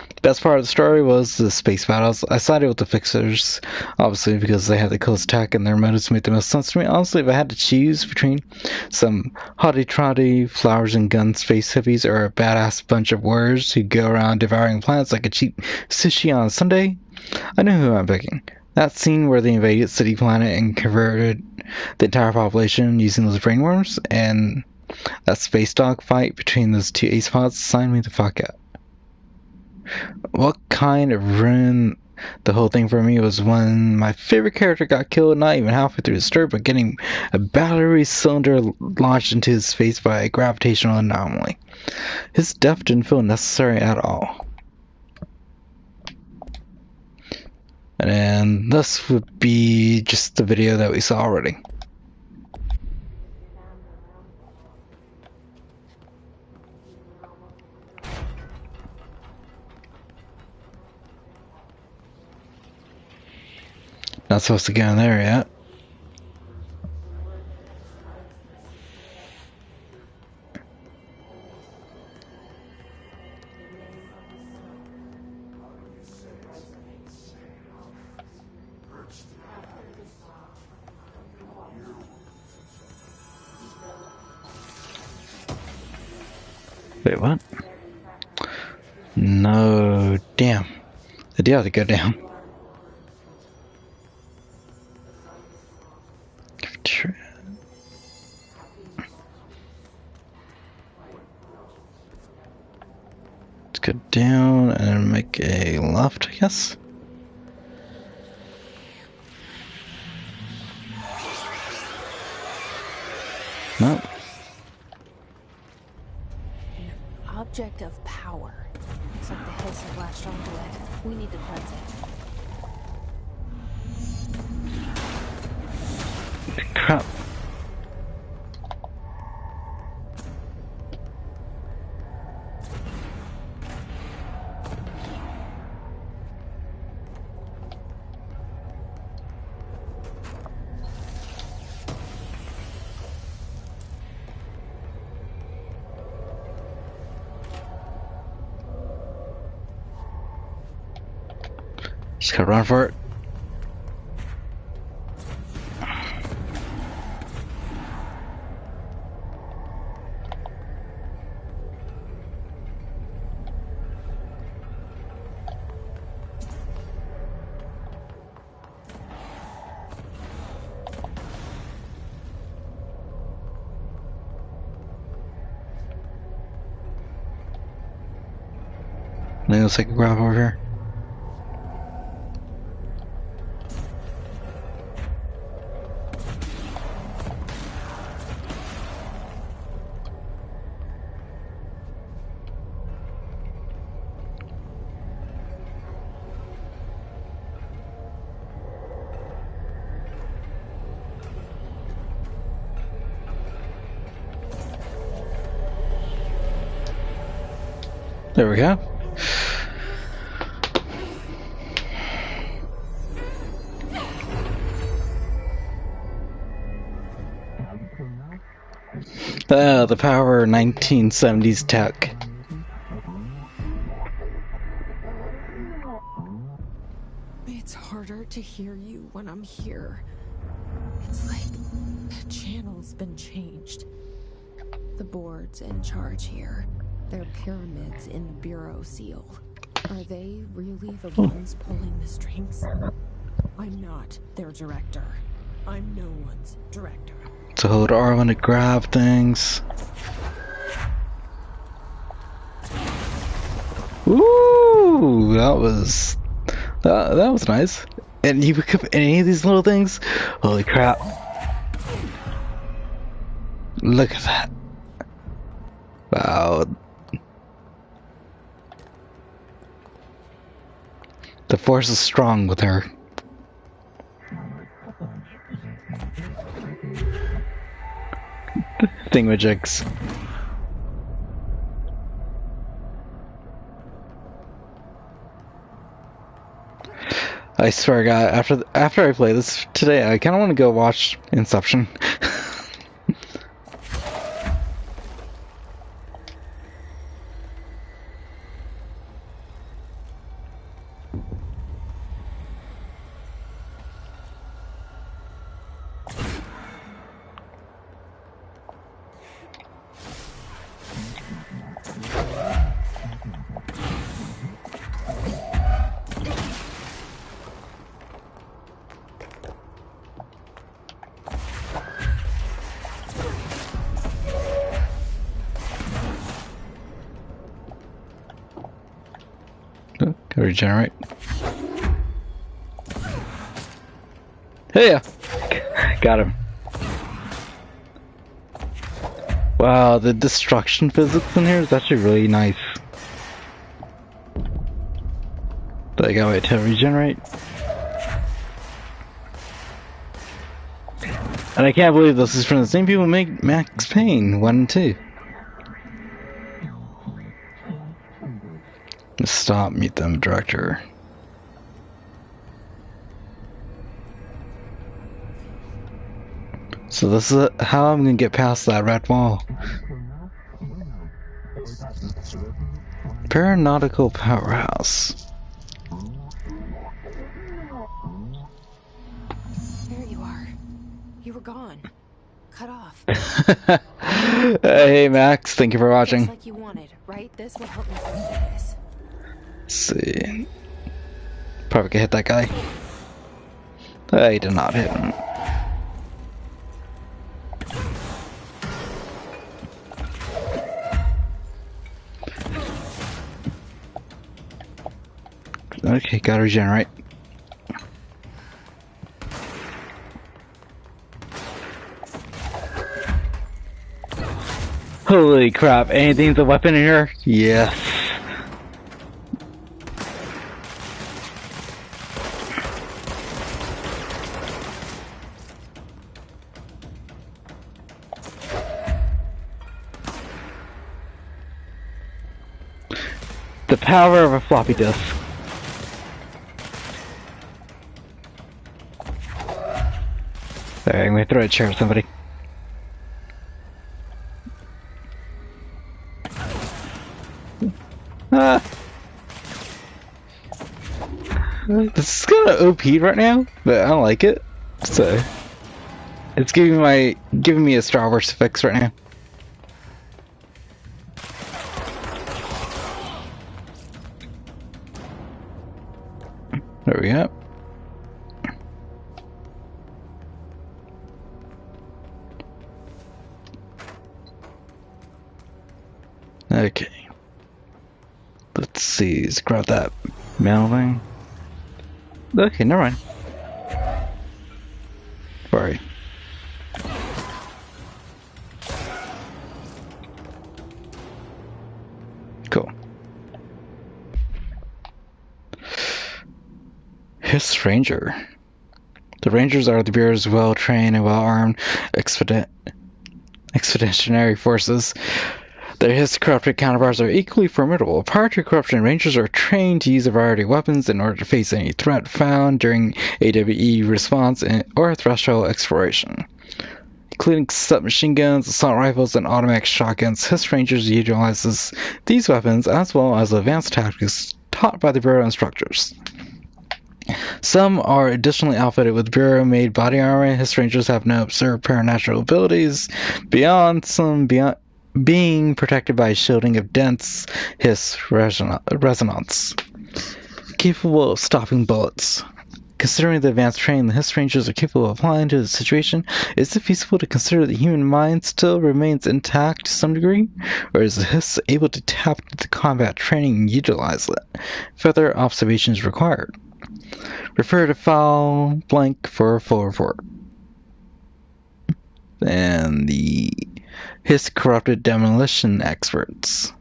The best part of the story was the space battles. I sided with the Fixers, obviously, because they had the coolest tech and their motives made the most sense to me. Honestly, if I had to choose between some hotty-trotty, flowers and guns space hippies or a badass bunch of warriors who go around devouring planets like a cheap sushi on a Sunday, I know who I'm picking. That scene where they invaded City Planet and converted the entire population using those brainworms, and that space dog fight between those two ace pods signed me the fuck up. What kind of ruined the whole thing for me was when my favorite character got killed not even halfway through the story, but getting a battery cylinder launched into his face by a gravitational anomaly. His death didn't feel necessary at all. And then this would be just the video that we saw already. Not supposed to get in there yet. Wait, what? No, damn. I do have to go down. Let's go down and make a left, I guess. No. An object of power. Looks like the hiss have latched onto it. We need to cleanse it. Crap. Just gotta run for it. Maybe let's take a grab over here. There we go. The power 1970s tech. It's harder to hear you when I'm here. It's like the channel's been changed. The board's in charge here. They're pyramids in the Bureau seal. Are they really the ones pulling the strings? I'm not their director. I'm no one's director. To hold R1 to grab things. Ooh, that was nice. And you pick up any of these little things? Holy crap! Look at that! Wow. The force is strong with her. Thingamajigs. I swear, God, after I play this today, I kind of want to go watch Inception. Go regenerate. Hey, yeah. Got him. Wow, the destruction physics in here is actually really nice. But I gotta wait to regenerate. And I can't believe this is from the same people who make Max Payne 1 and 2. Stop, meet them, director. So this is how I'm gonna get past that red wall. Paranautical powerhouse. There you are. You were gone. Cut off. Hey Max, thank you for watching. Just like you wanted, right? This will help me through this. Let's see. Probably could hit that guy. I did not hit him. Okay, gotta regenerate. Holy crap, anything's a weapon in here? Yes. The power of a floppy disk. Sorry, I'm gonna throw a chair at somebody. Ah. This is kind of OP right now, but I don't like it. So it's giving me a Star Wars fix right now. There we go. Okay. Let's see, let's grab that mail thing. Okay, never mind. Sorry. Cool. Hiss Ranger. The Rangers are the Bureau's well-trained and well-armed expeditionary forces. Their Hiss corrupted counterparts are equally formidable. Prior to corruption, Rangers are trained to use a variety of weapons in order to face any threat found during AWE response or threshold exploration. Including submachine guns, assault rifles, and automatic shotguns, Hiss Rangers utilizes these weapons as well as advanced tactics taught by the Bureau instructors. Some are additionally outfitted with Bureau-made body armor. Hiss Rangers have no observed paranatural abilities beyond being protected by a shielding of dense Hiss resonance, capable of stopping bullets. Considering the advanced training the Hiss Rangers are capable of applying to the situation, is it feasible to consider the human mind still remains intact to some degree? Or is the Hiss able to tap into the combat training and utilize it? Further observations required. Refer to file blank for a full report. And the Hiss corrupted demolition experts.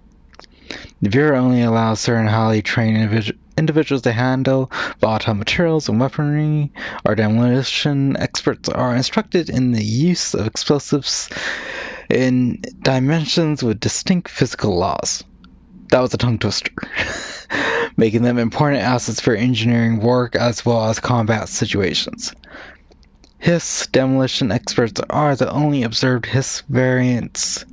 The Bureau only allows certain highly trained individuals to handle volatile materials and weaponry. Our demolition experts are instructed in the use of explosives in dimensions with distinct physical laws. That was a tongue twister. Making them important assets for engineering work as well as combat situations. Hiss demolition experts are the only observed Hiss variations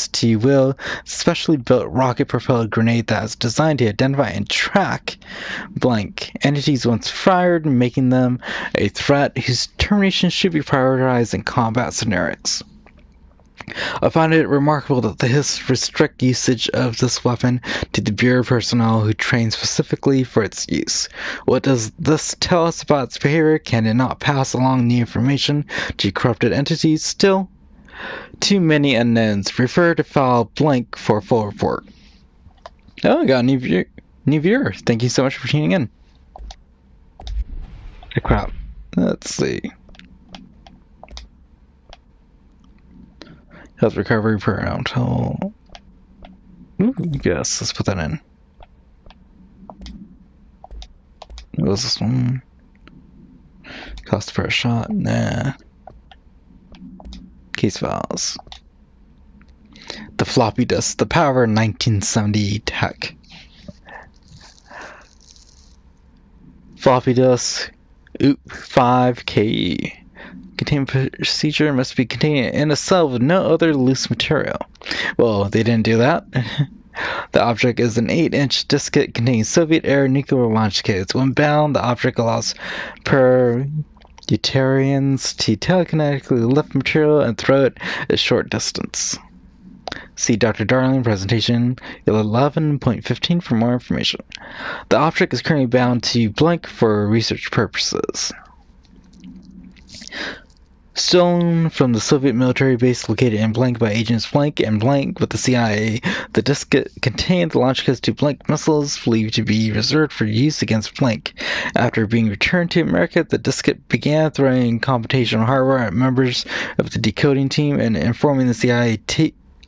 to Will, specially built rocket-propelled grenade that is designed to identify and track blank entities once fired, making them a threat whose termination should be prioritized in combat scenarios. I find it remarkable that the Hiss restrict usage of this weapon to the Bureau personnel who train specifically for its use. What does this tell us about its behavior? Can it not pass along the information to corrupted entities? Still, too many unknowns. Refer to file blank for a full report. Oh, I got a new viewer. Thank you so much for tuning in. Oh, crap. Let's see. Health recovery per until. Yes, let's put that in. What was this one? Cost per shot? Nah. Case files. The floppy disk. The power 1970 tech. Floppy disk. 5KE. Containment procedure must be contained in a cell with no other loose material. Well, they didn't do that. The object is an 8-inch diskette containing Soviet-era nuclear launch kits. When bound, the object allows Utarians to telekinetically lift material and throw it a short distance. See Dr. Darling presentation 11.15 for more information. The object is currently bound to blank for research purposes. Stolen from the Soviet military base located in blank by agents blank and blank with the CIA, the diskette contained the launch kits to blank missiles believed to be reserved for use against blank. After being returned to America, the diskette began throwing computational hardware at members of the decoding team and informing the CIA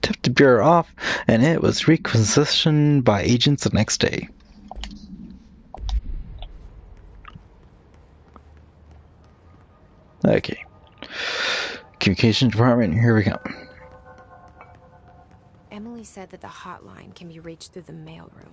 tipped the bureau off, and it was requisitioned by agents the next day. Okay. Communications department, here we go. Emily said that the hotline can be reached through the mailroom.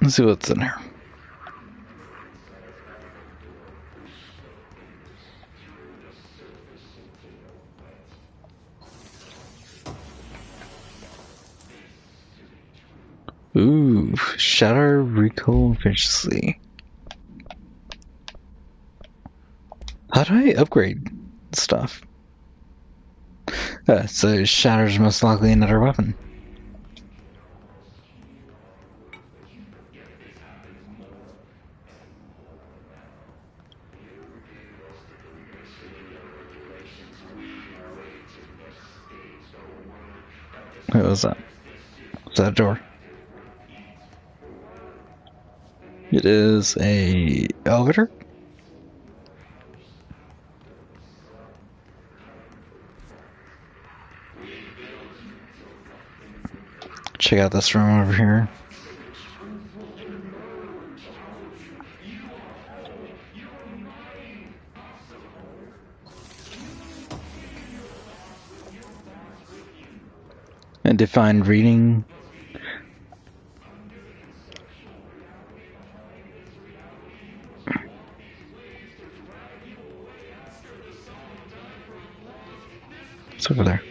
Let's see what's in here. Ooh, shatter recoil efficiency. How do I upgrade stuff? So shatter's most likely another weapon. What was that? Was that a door? It is a elevator? Check out this room over here. And define reading. It's over there.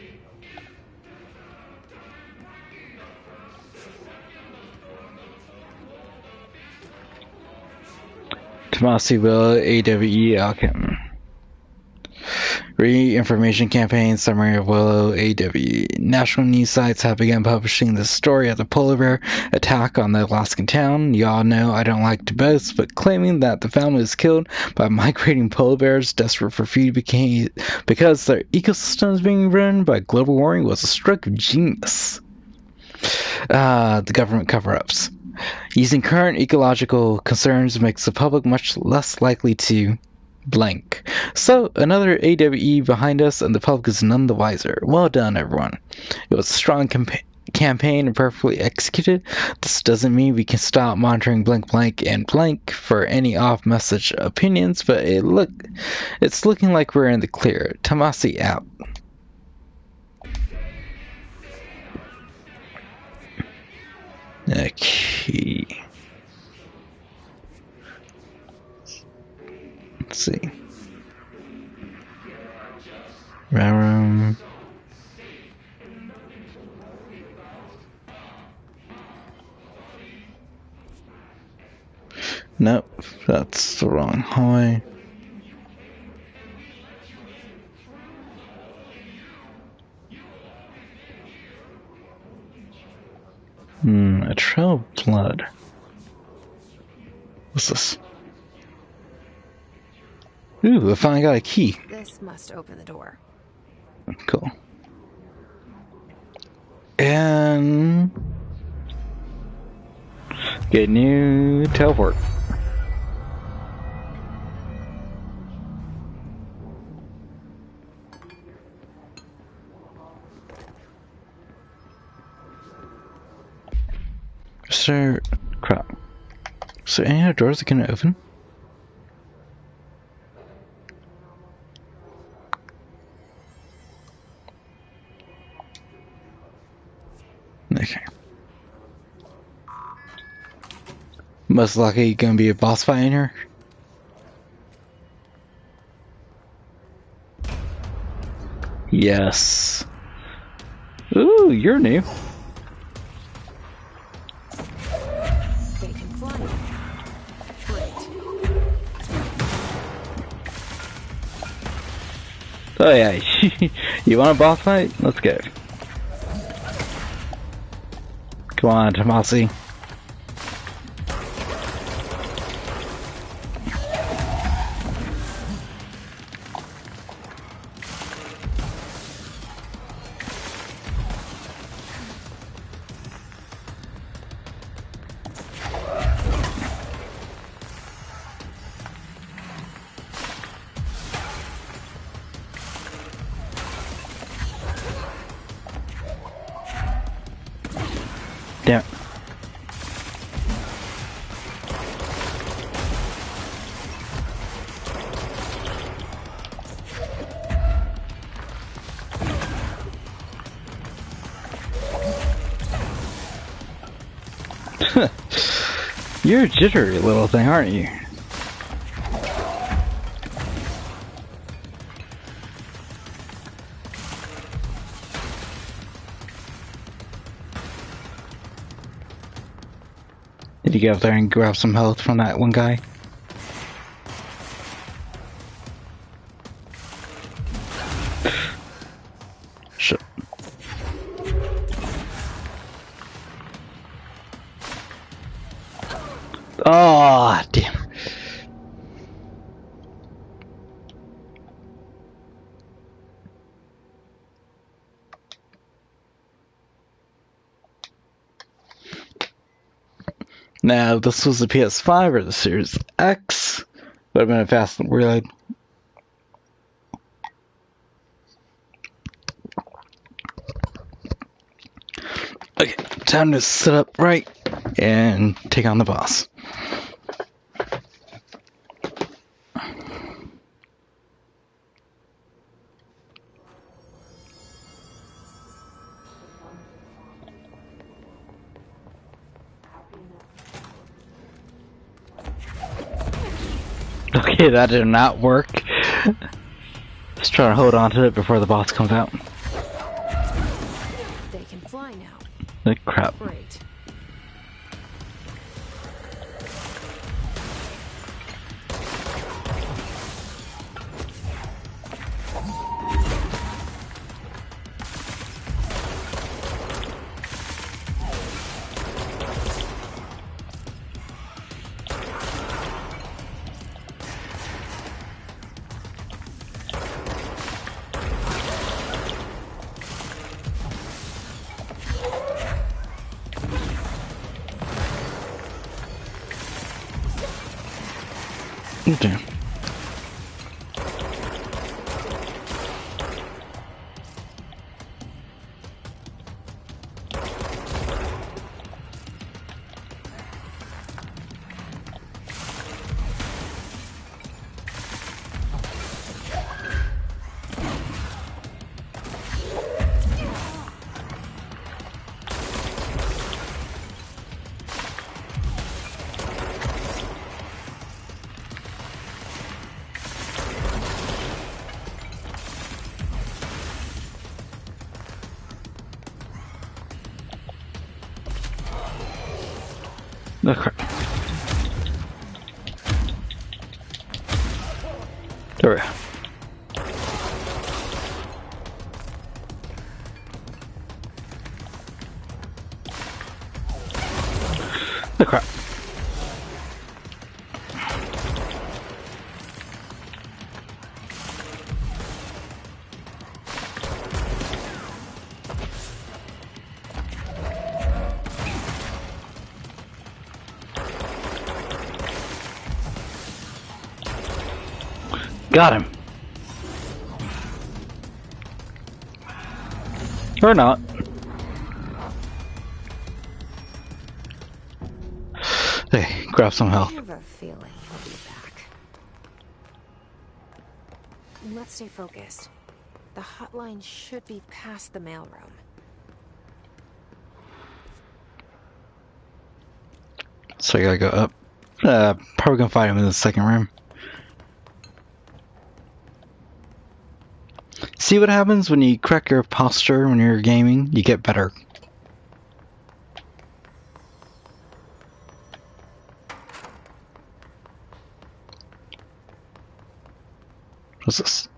Tomasi Will, AWE Alchem. Re-information campaign summary of Willow AWE. National news sites have begun publishing the story of the polar bear attack on the Alaskan town. Y'all know I don't like to boast, but claiming that the family was killed by migrating polar bears desperate for food because their ecosystem is being ruined by global warming was a stroke of genius. The government cover-ups. Using current ecological concerns makes the public much less likely to blank. So, another AWE behind us, and the public is none the wiser. Well done, everyone. It was a strong campaign and perfectly executed. This doesn't mean we can stop monitoring blank blank and blank for any off-message opinions, but it's looking like we're in the clear. Tomasi out. Okay. Let's see. Room. Nope, that's the wrong hallway. A trail of blood. What's this? Ooh, I finally got a key. This must open the door. Cool. And get new teleport. Sir, crap. So any other doors that can open? Okay. Most likely gonna be a boss fight in here. Yes. Ooh, you're new. They can fly now. Great. Oh yeah, you want a boss fight? Let's go. Come on, Tomasi. Damn it. You're a jittery little thing, aren't you? Did you get up there and grab some health from that one guy? Shit. Oh, damn. Now, if this was the PS5 or the Series X, would have been a fast reload. Okay, time to sit up right and take on the boss. Okay, that did not work. Just trying to hold on to it before the boss comes out. They can fly now. Like crap. Great. Oh, damn. Oh crap. There we go. Oh crap. Got him. Or not. Hey, grab some health. I have a feeling he'll be back. Let's stay focused. The hotline should be past the mailroom. So I gotta go up. Probably gonna fight him in the second room. See what happens when you correct your posture when you're gaming? You get better. What's this?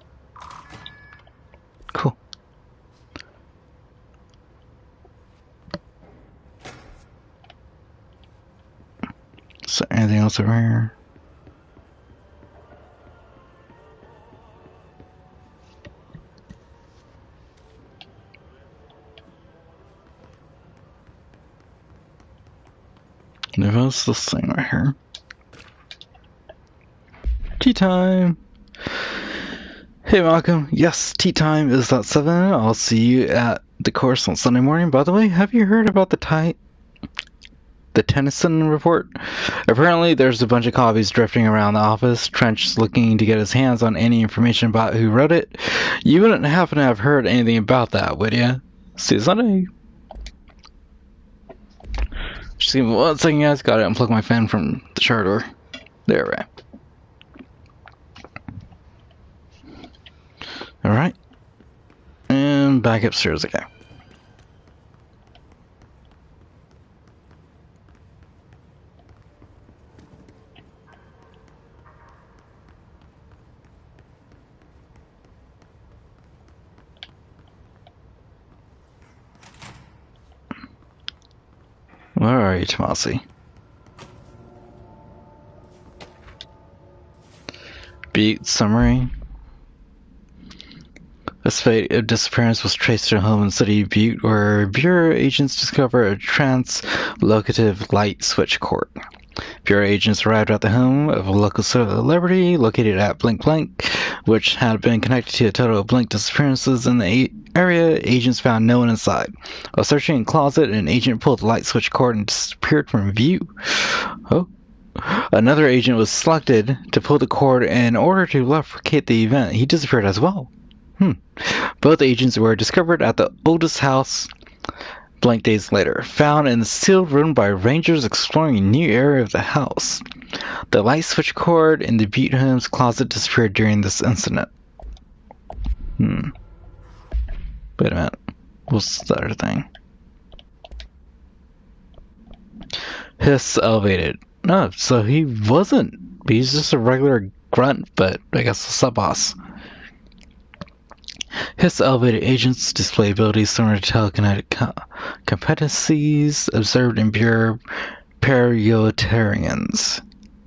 Cool. So anything else over here? What's this thing right here? Tea time! Hey Malcolm, yes, tea time is at 7. I'll see you at the course on Sunday morning. By the way, have you heard about the The Tennyson report. Apparently, there's a bunch of copies drifting around the office. Trench's looking to get his hands on any information about who wrote it. You wouldn't happen to have heard anything about that, would you? See you Sunday. Just give me 1 second, guys. Gotta unplug my fan from the charger. There, right. Alright. And back upstairs again. Where are you, Tomasi? Beat summary. A spate of disappearance was traced to a home in the city of Butte, where Bureau agents discovered a translocative light switch cord. Bureau agents arrived at the home of a local celebrity located at Blank Blank, which had been connected to a total of blank disappearances in the area. Agents found no one inside. While searching a closet, an agent pulled the light switch cord and disappeared from view. Oh. Another agent was selected to pull the cord in order to replicate the event. He disappeared as well. Both agents were discovered at the oldest house blank days later, found in a sealed room by rangers exploring a new area of the house. The light switch cord in the Butte home's closet disappeared during this incident. Wait a minute. What's the other thing? Hiss elevated. No, so he wasn't. He's just a regular grunt, but I guess a sub-boss. His elevated agents display abilities similar to telekinetic competencies observed in pure parliamentarians.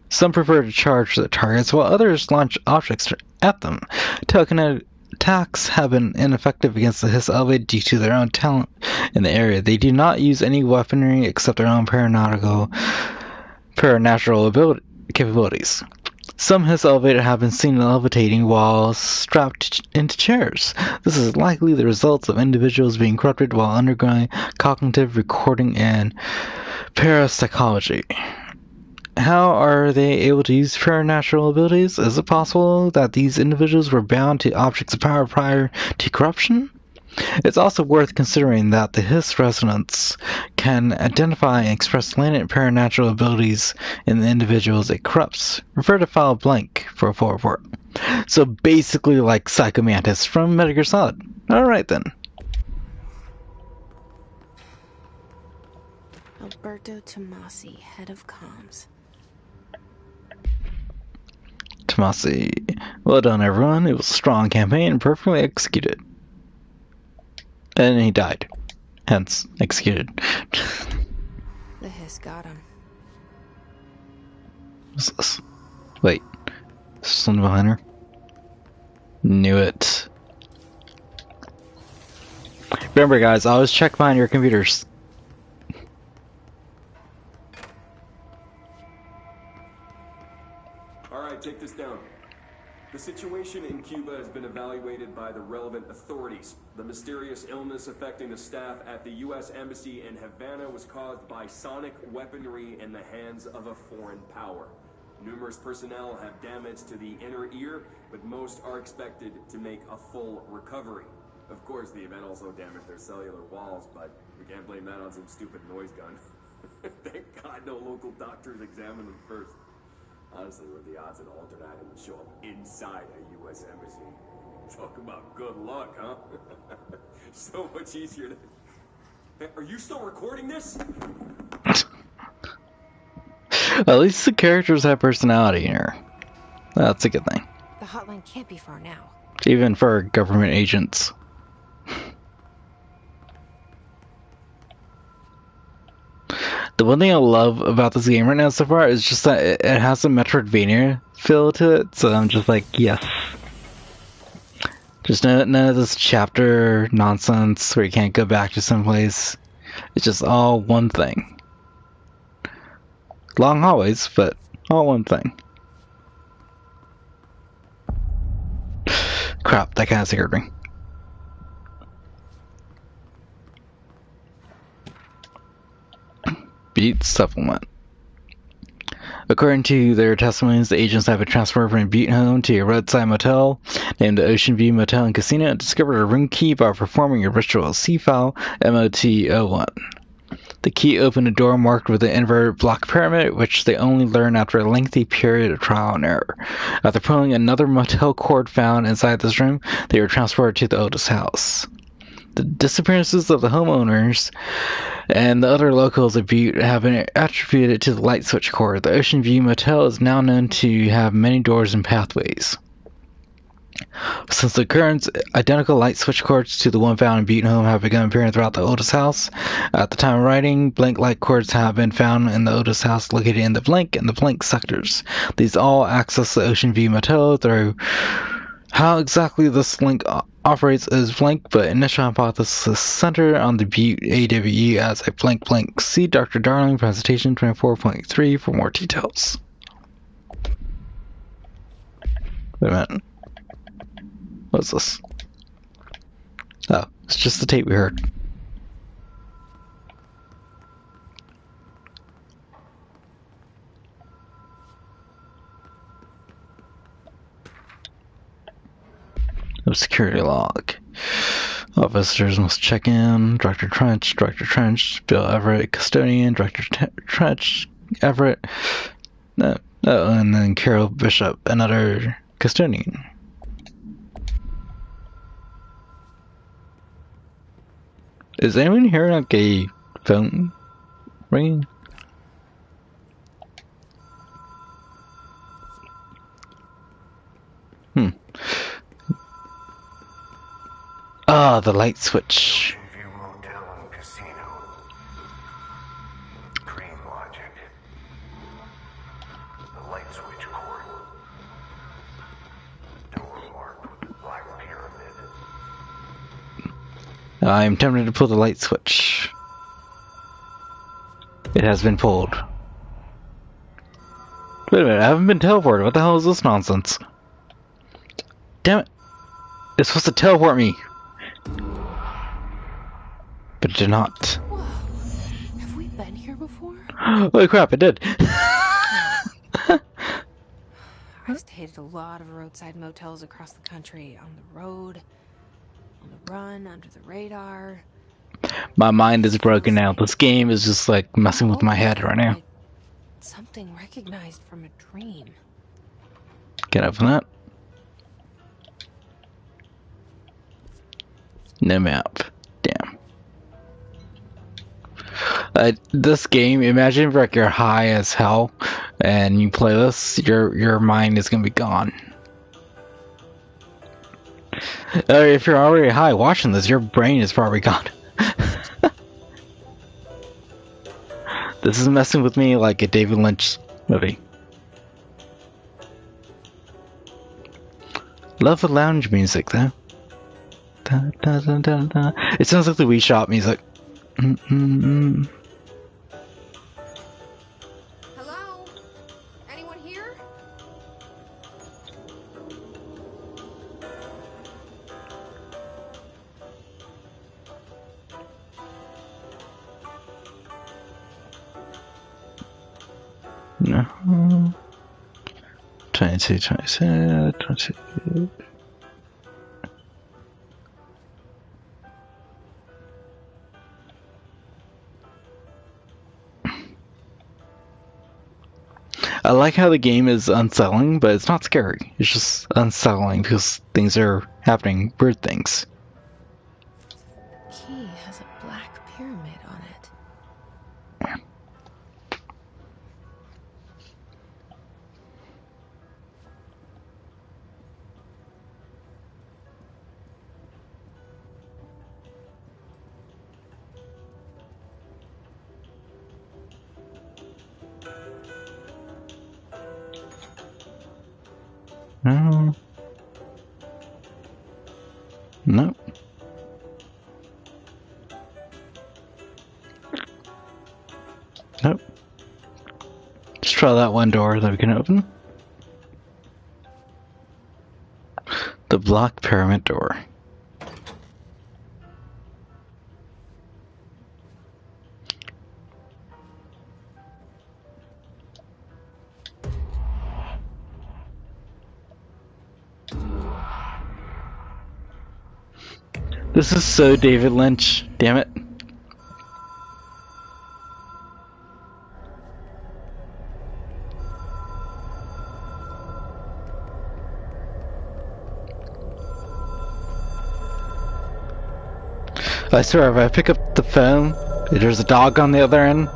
Some prefer to charge the targets, while others launch objects at them. Telekinetic attacks have been ineffective against the Hiss elevated due to their own talent in the area. They do not use any weaponry except their own paranatural capabilities. Some Hiss elevated have been seen levitating while strapped into chairs. This is likely the result of individuals being corrupted while undergoing cognitive recording and parapsychology. How are they able to use paranatural abilities? Is it possible that these individuals were bound to objects of power prior to corruption? It's also worth considering that the Hiss resonance can identify and express latent paranatural abilities in the individuals it corrupts. Refer to file blank for a full report. So basically like Psycho Mantis from Metal Gear Solid. Alright then. Alberto Tomasi, head of comms. Tomasi. Well done, everyone. It was a strong campaign and perfectly executed. And he died. Hence, executed. The Hiss got him. What's this? Wait. Is there something behind her? Knew it. Remember, guys, always check behind your computers. Alright, take this down. The situation in Cuba has been evaluated by the relevant authorities. The mysterious illness affecting the staff at the U.S. Embassy in Havana was caused by sonic weaponry in the hands of a foreign power. Numerous personnel have damage to the inner ear, but most are expected to make a full recovery. Of course, the event also damaged their cellular walls, but we can't blame that on some stupid noise gun. Thank God no local doctors examined them first. Honestly, what are the odds an alternate item would show up inside a U.S. embassy? Talk about good luck, huh? So much easier to... Hey, are you still recording this? At least the characters have personality here. That's a good thing. The hotline can't be far now. Even for government agents. The one thing I love about this game right now so far is just that it has a Metroidvania feel to it, so I'm just like, yes. Just none of this chapter nonsense where you can't go back to someplace. It's just all one thing. Long hallways, but all one thing. Crap, that kind of scared me. Butte supplement. According to their testimonies, the agents have been transferred from Butte home to a roadside motel named the Ocean View Motel and Casino and discovered a room key by performing a ritual C-file MOT-01. The key opened a door marked with an inverted block pyramid, which they only learned after a lengthy period of trial and error. After pulling another motel cord found inside this room, they were transported to the Otis house. The disappearances of the homeowners and the other locals of Butte have been attributed to the light switch cord. The Ocean View Motel is now known to have many doors and pathways. Since the occurrence, identical light switch cords to the one found in Butte home have begun appearing throughout the Otis house. At the time of writing, blank light cords have been found in the Otis house located in the blank and the blank sectors. These all access the Ocean View Motel through. How exactly this link operates is blank, but initial hypothesis centered on the Butte AWE as a blank blank. See Dr. Darling, presentation 24.3 for more details. Wait a minute. What's this? Oh, it's just the tape we heard. No security log. All visitors must check in. Director Trench, Bill Everett, custodian, Trench, Everett, and then Carol Bishop, another custodian. Is anyone hearing like a phone ringing? Ah, the light switch. Ocean View Motel and Casino. Dream logic. The light switch cord. Door marked with the black pyramid. I am tempted to pull the light switch. It has been pulled. Wait a minute, I haven't been teleported. What the hell is this nonsense? Damn it. It's supposed to teleport me. But it did not. Whoa. Have we been here before? Holy crap, it did. I stayed at a lot of roadside motels across the country. On the road, on the run, under the radar. My mind is broken now. This game is just like messing with my head right now. Like something recognized from a dream. Can I open that? No map. Damn. This game, imagine if like you're high as hell and you play this, your mind is gonna be gone. If you're already high watching this, your brain is probably gone. This is messing with me like a David Lynch movie. Love the lounge music though. Da, da, da, da, da. It sounds like the Wii Shop music. Hello? Anyone here? No. 22, 22, 22. I like how the game is unsettling, but it's not scary. It's just unsettling because things are happening, weird things. Key has a black pyramid on it. No. Nope. Nope. Let's try that one door that we can open. The block pyramid door. This is so David Lynch. Damn it. I swear, if I pick up the phone, if there's a dog on the other end,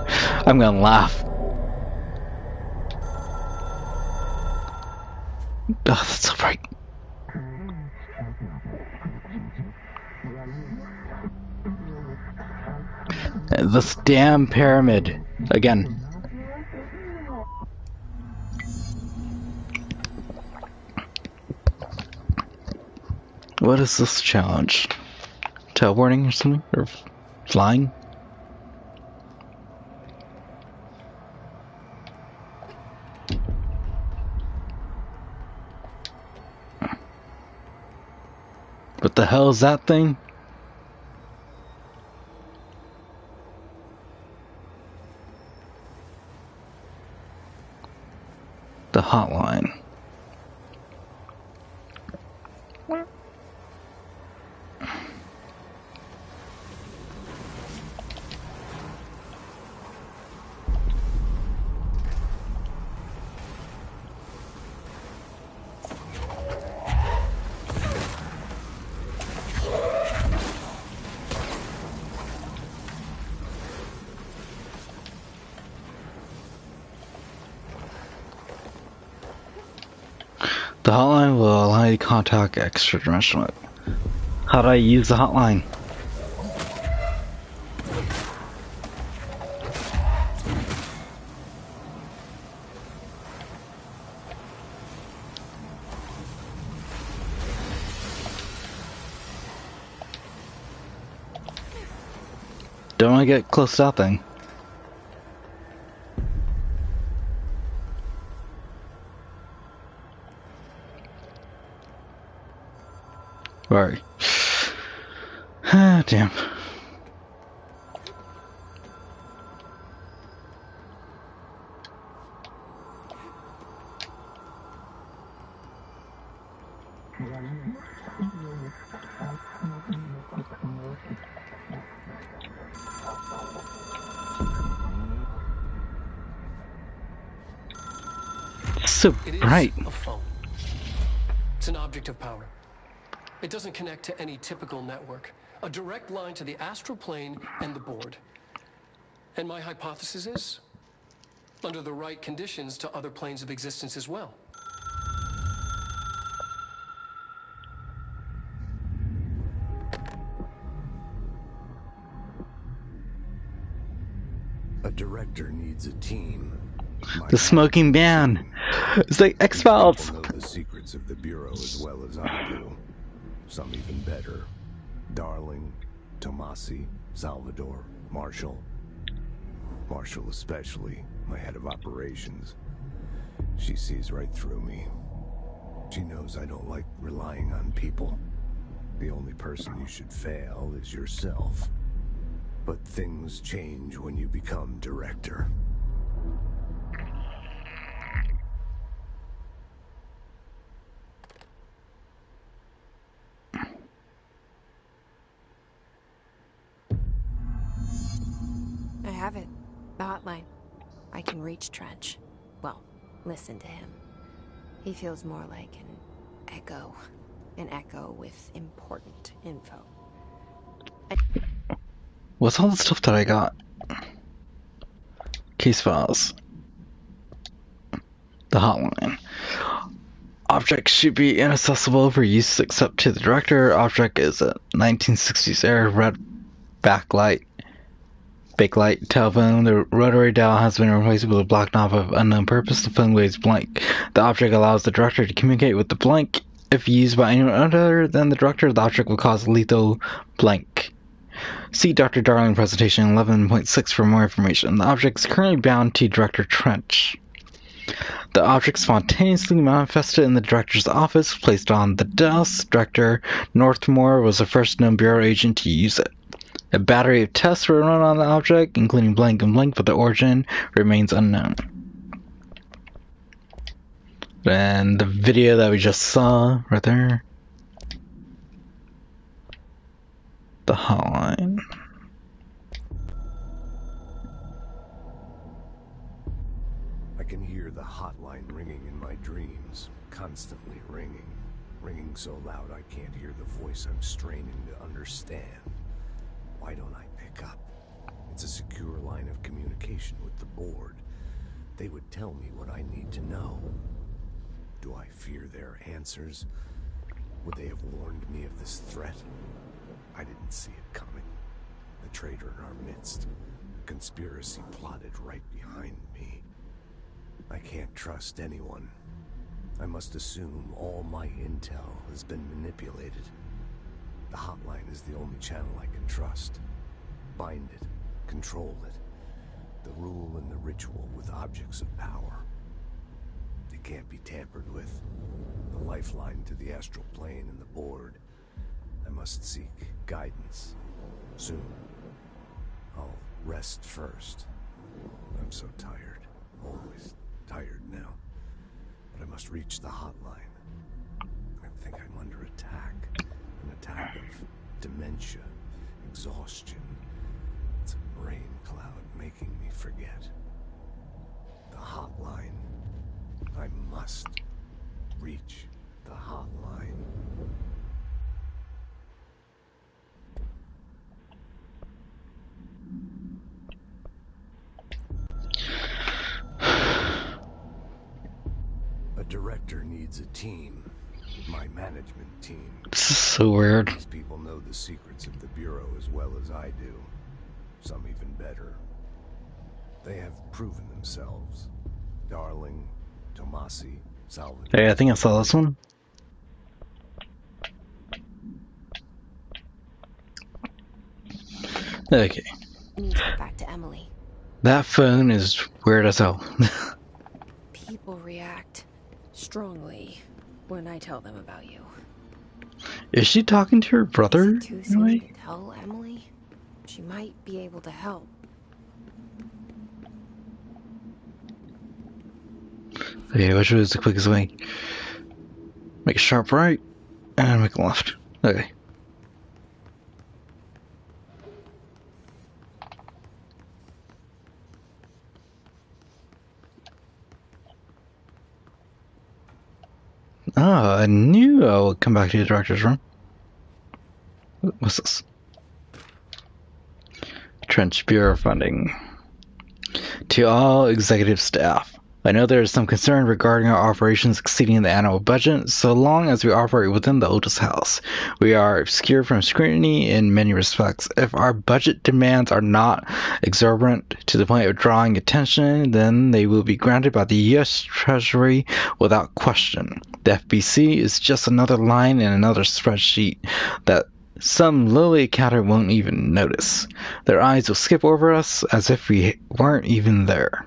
I'm gonna laugh. Oh, that's so bright. This damn pyramid. Again. What is this challenge? Teleporting or something? Or flying? What the hell is that thing? The hotline. The hotline will allow you to contact extra-dimensional. How do I use the hotline? Don't want to get close to that thing. Right. Ah, damn. So bright. It is a phone. It's an object of power. It doesn't connect to any typical network. A direct line to the astral plane and the board. And my hypothesis is, under the right conditions, to other planes of existence as well. A director needs a team. The smoking ban. It's like X-Files. Know the secrets of the Bureau as well as I do. Some even better. Darling, Tomasi, Salvador, Marshall. Marshall especially, my head of operations. She sees right through me. She knows I don't like relying on people. The only person you should fail is yourself. But things change when you become director. I have it. The hotline. I can reach Trench. Well, listen to him. He feels more like an echo. An echo with important info. What's all the stuff that I got? Case files. The hotline. Object should be inaccessible for use except to the director. Object is a 1960s era red backlight telephone. The rotary dial has been replaced with a black knob of unknown purpose. The phone waves blank. The object allows the director to communicate with the blank. If used by anyone other than the director, the object will cause lethal blank. See Dr. Darling presentation 11.6 for more information. The object is currently bound to Director Trench. The object spontaneously manifested in the director's office, placed on the desk. Director Northmore was the first known Bureau agent to use it. A battery of tests were run on the object, including blank and blank, but the origin remains unknown. And the video that we just saw right there. the hotline. I can hear the hotline ringing in my dreams, constantly ringing. Ringing so loud I can't hear the voice I'm straining to understand. Why don't I pick up? It's a secure line of communication with the board. They would tell me what I need to know. Do I fear their answers? Would they have warned me of this threat? I didn't see it coming. The traitor in our midst. A conspiracy plotted right behind me. I can't trust anyone. I must assume all my intel has been manipulated. The hotline is the only channel I can trust. Bind it, control it. The rule and the ritual with objects of power. It can't be tampered with. The lifeline to the astral plane and the board. I must seek guidance. Soon. I'll rest first. I'm so tired. Always tired now. But I must reach the hotline. I think I'm under attack. An attack of dementia, exhaustion. It's a brain cloud making me forget. The hotline. I must reach the hotline. A director needs a team. My management team. This is so weird. These people know the secrets of the Bureau as well as I do. Some even better. They have proven themselves. Darling, Tomasi, Salvador. Hey, I think I saw this one. Okay. Need to get back to Emily. That phone is weird as hell. People react strongly when I tell them about you. Is she talking to her brother? Is it too soon to tell Emily? She might be able to help. Okay, which was the quickest way? Make a sharp right, and make a left. Okay. Oh, I knew I would come back to the director's room. What's this? Trench Bureau funding. To all executive staff. I know there is some concern regarding our operations exceeding the annual budget, so long as we operate within the Otis House. We are obscured from scrutiny in many respects. If our budget demands are not exorbitant to the point of drawing attention, then they will be granted by the U.S. Treasury without question. The FBC is just another line in another spreadsheet that some lowly accountant won't even notice. Their eyes will skip over us as if we weren't even there.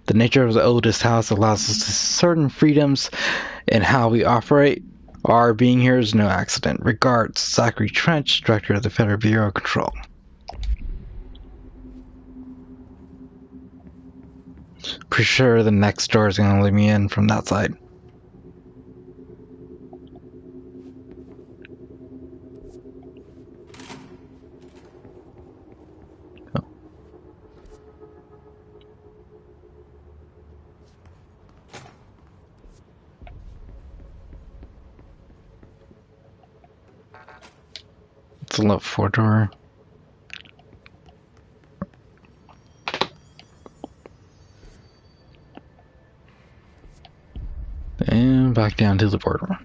The nature of the Otis House allows us certain freedoms in how we operate. Our being here is no accident. Regards, Zachary Trench, Director of the Federal Bureau of Control. Pretty sure the next door is going to let me in from that side. It's a level 4 door. And back down to the boardroom.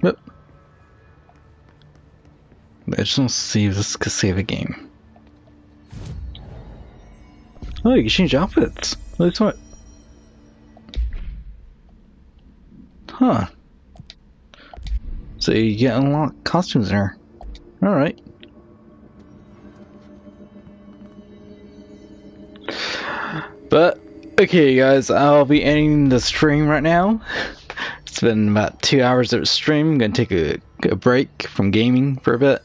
Yep. I just want to see if this could save a game. Oh, you can change outfits. That's what. Huh. So you get unlocked costumes there. Alright. But, okay guys, I'll be ending the stream right now. It's been about 2 hours of stream. I'm gonna take a break from gaming for a bit.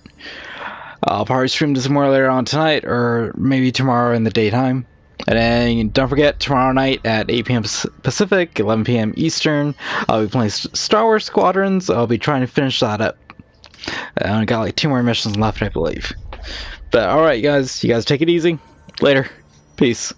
I'll probably stream this more later on tonight, or maybe tomorrow in the daytime. And then don't forget, tomorrow night at 8 p.m. Pacific, 11 p.m. Eastern, I'll be playing Star Wars Squadrons. I'll be trying to finish that up. I only got like 2 more missions left, I believe. But alright guys, you guys take it easy. Later. Peace.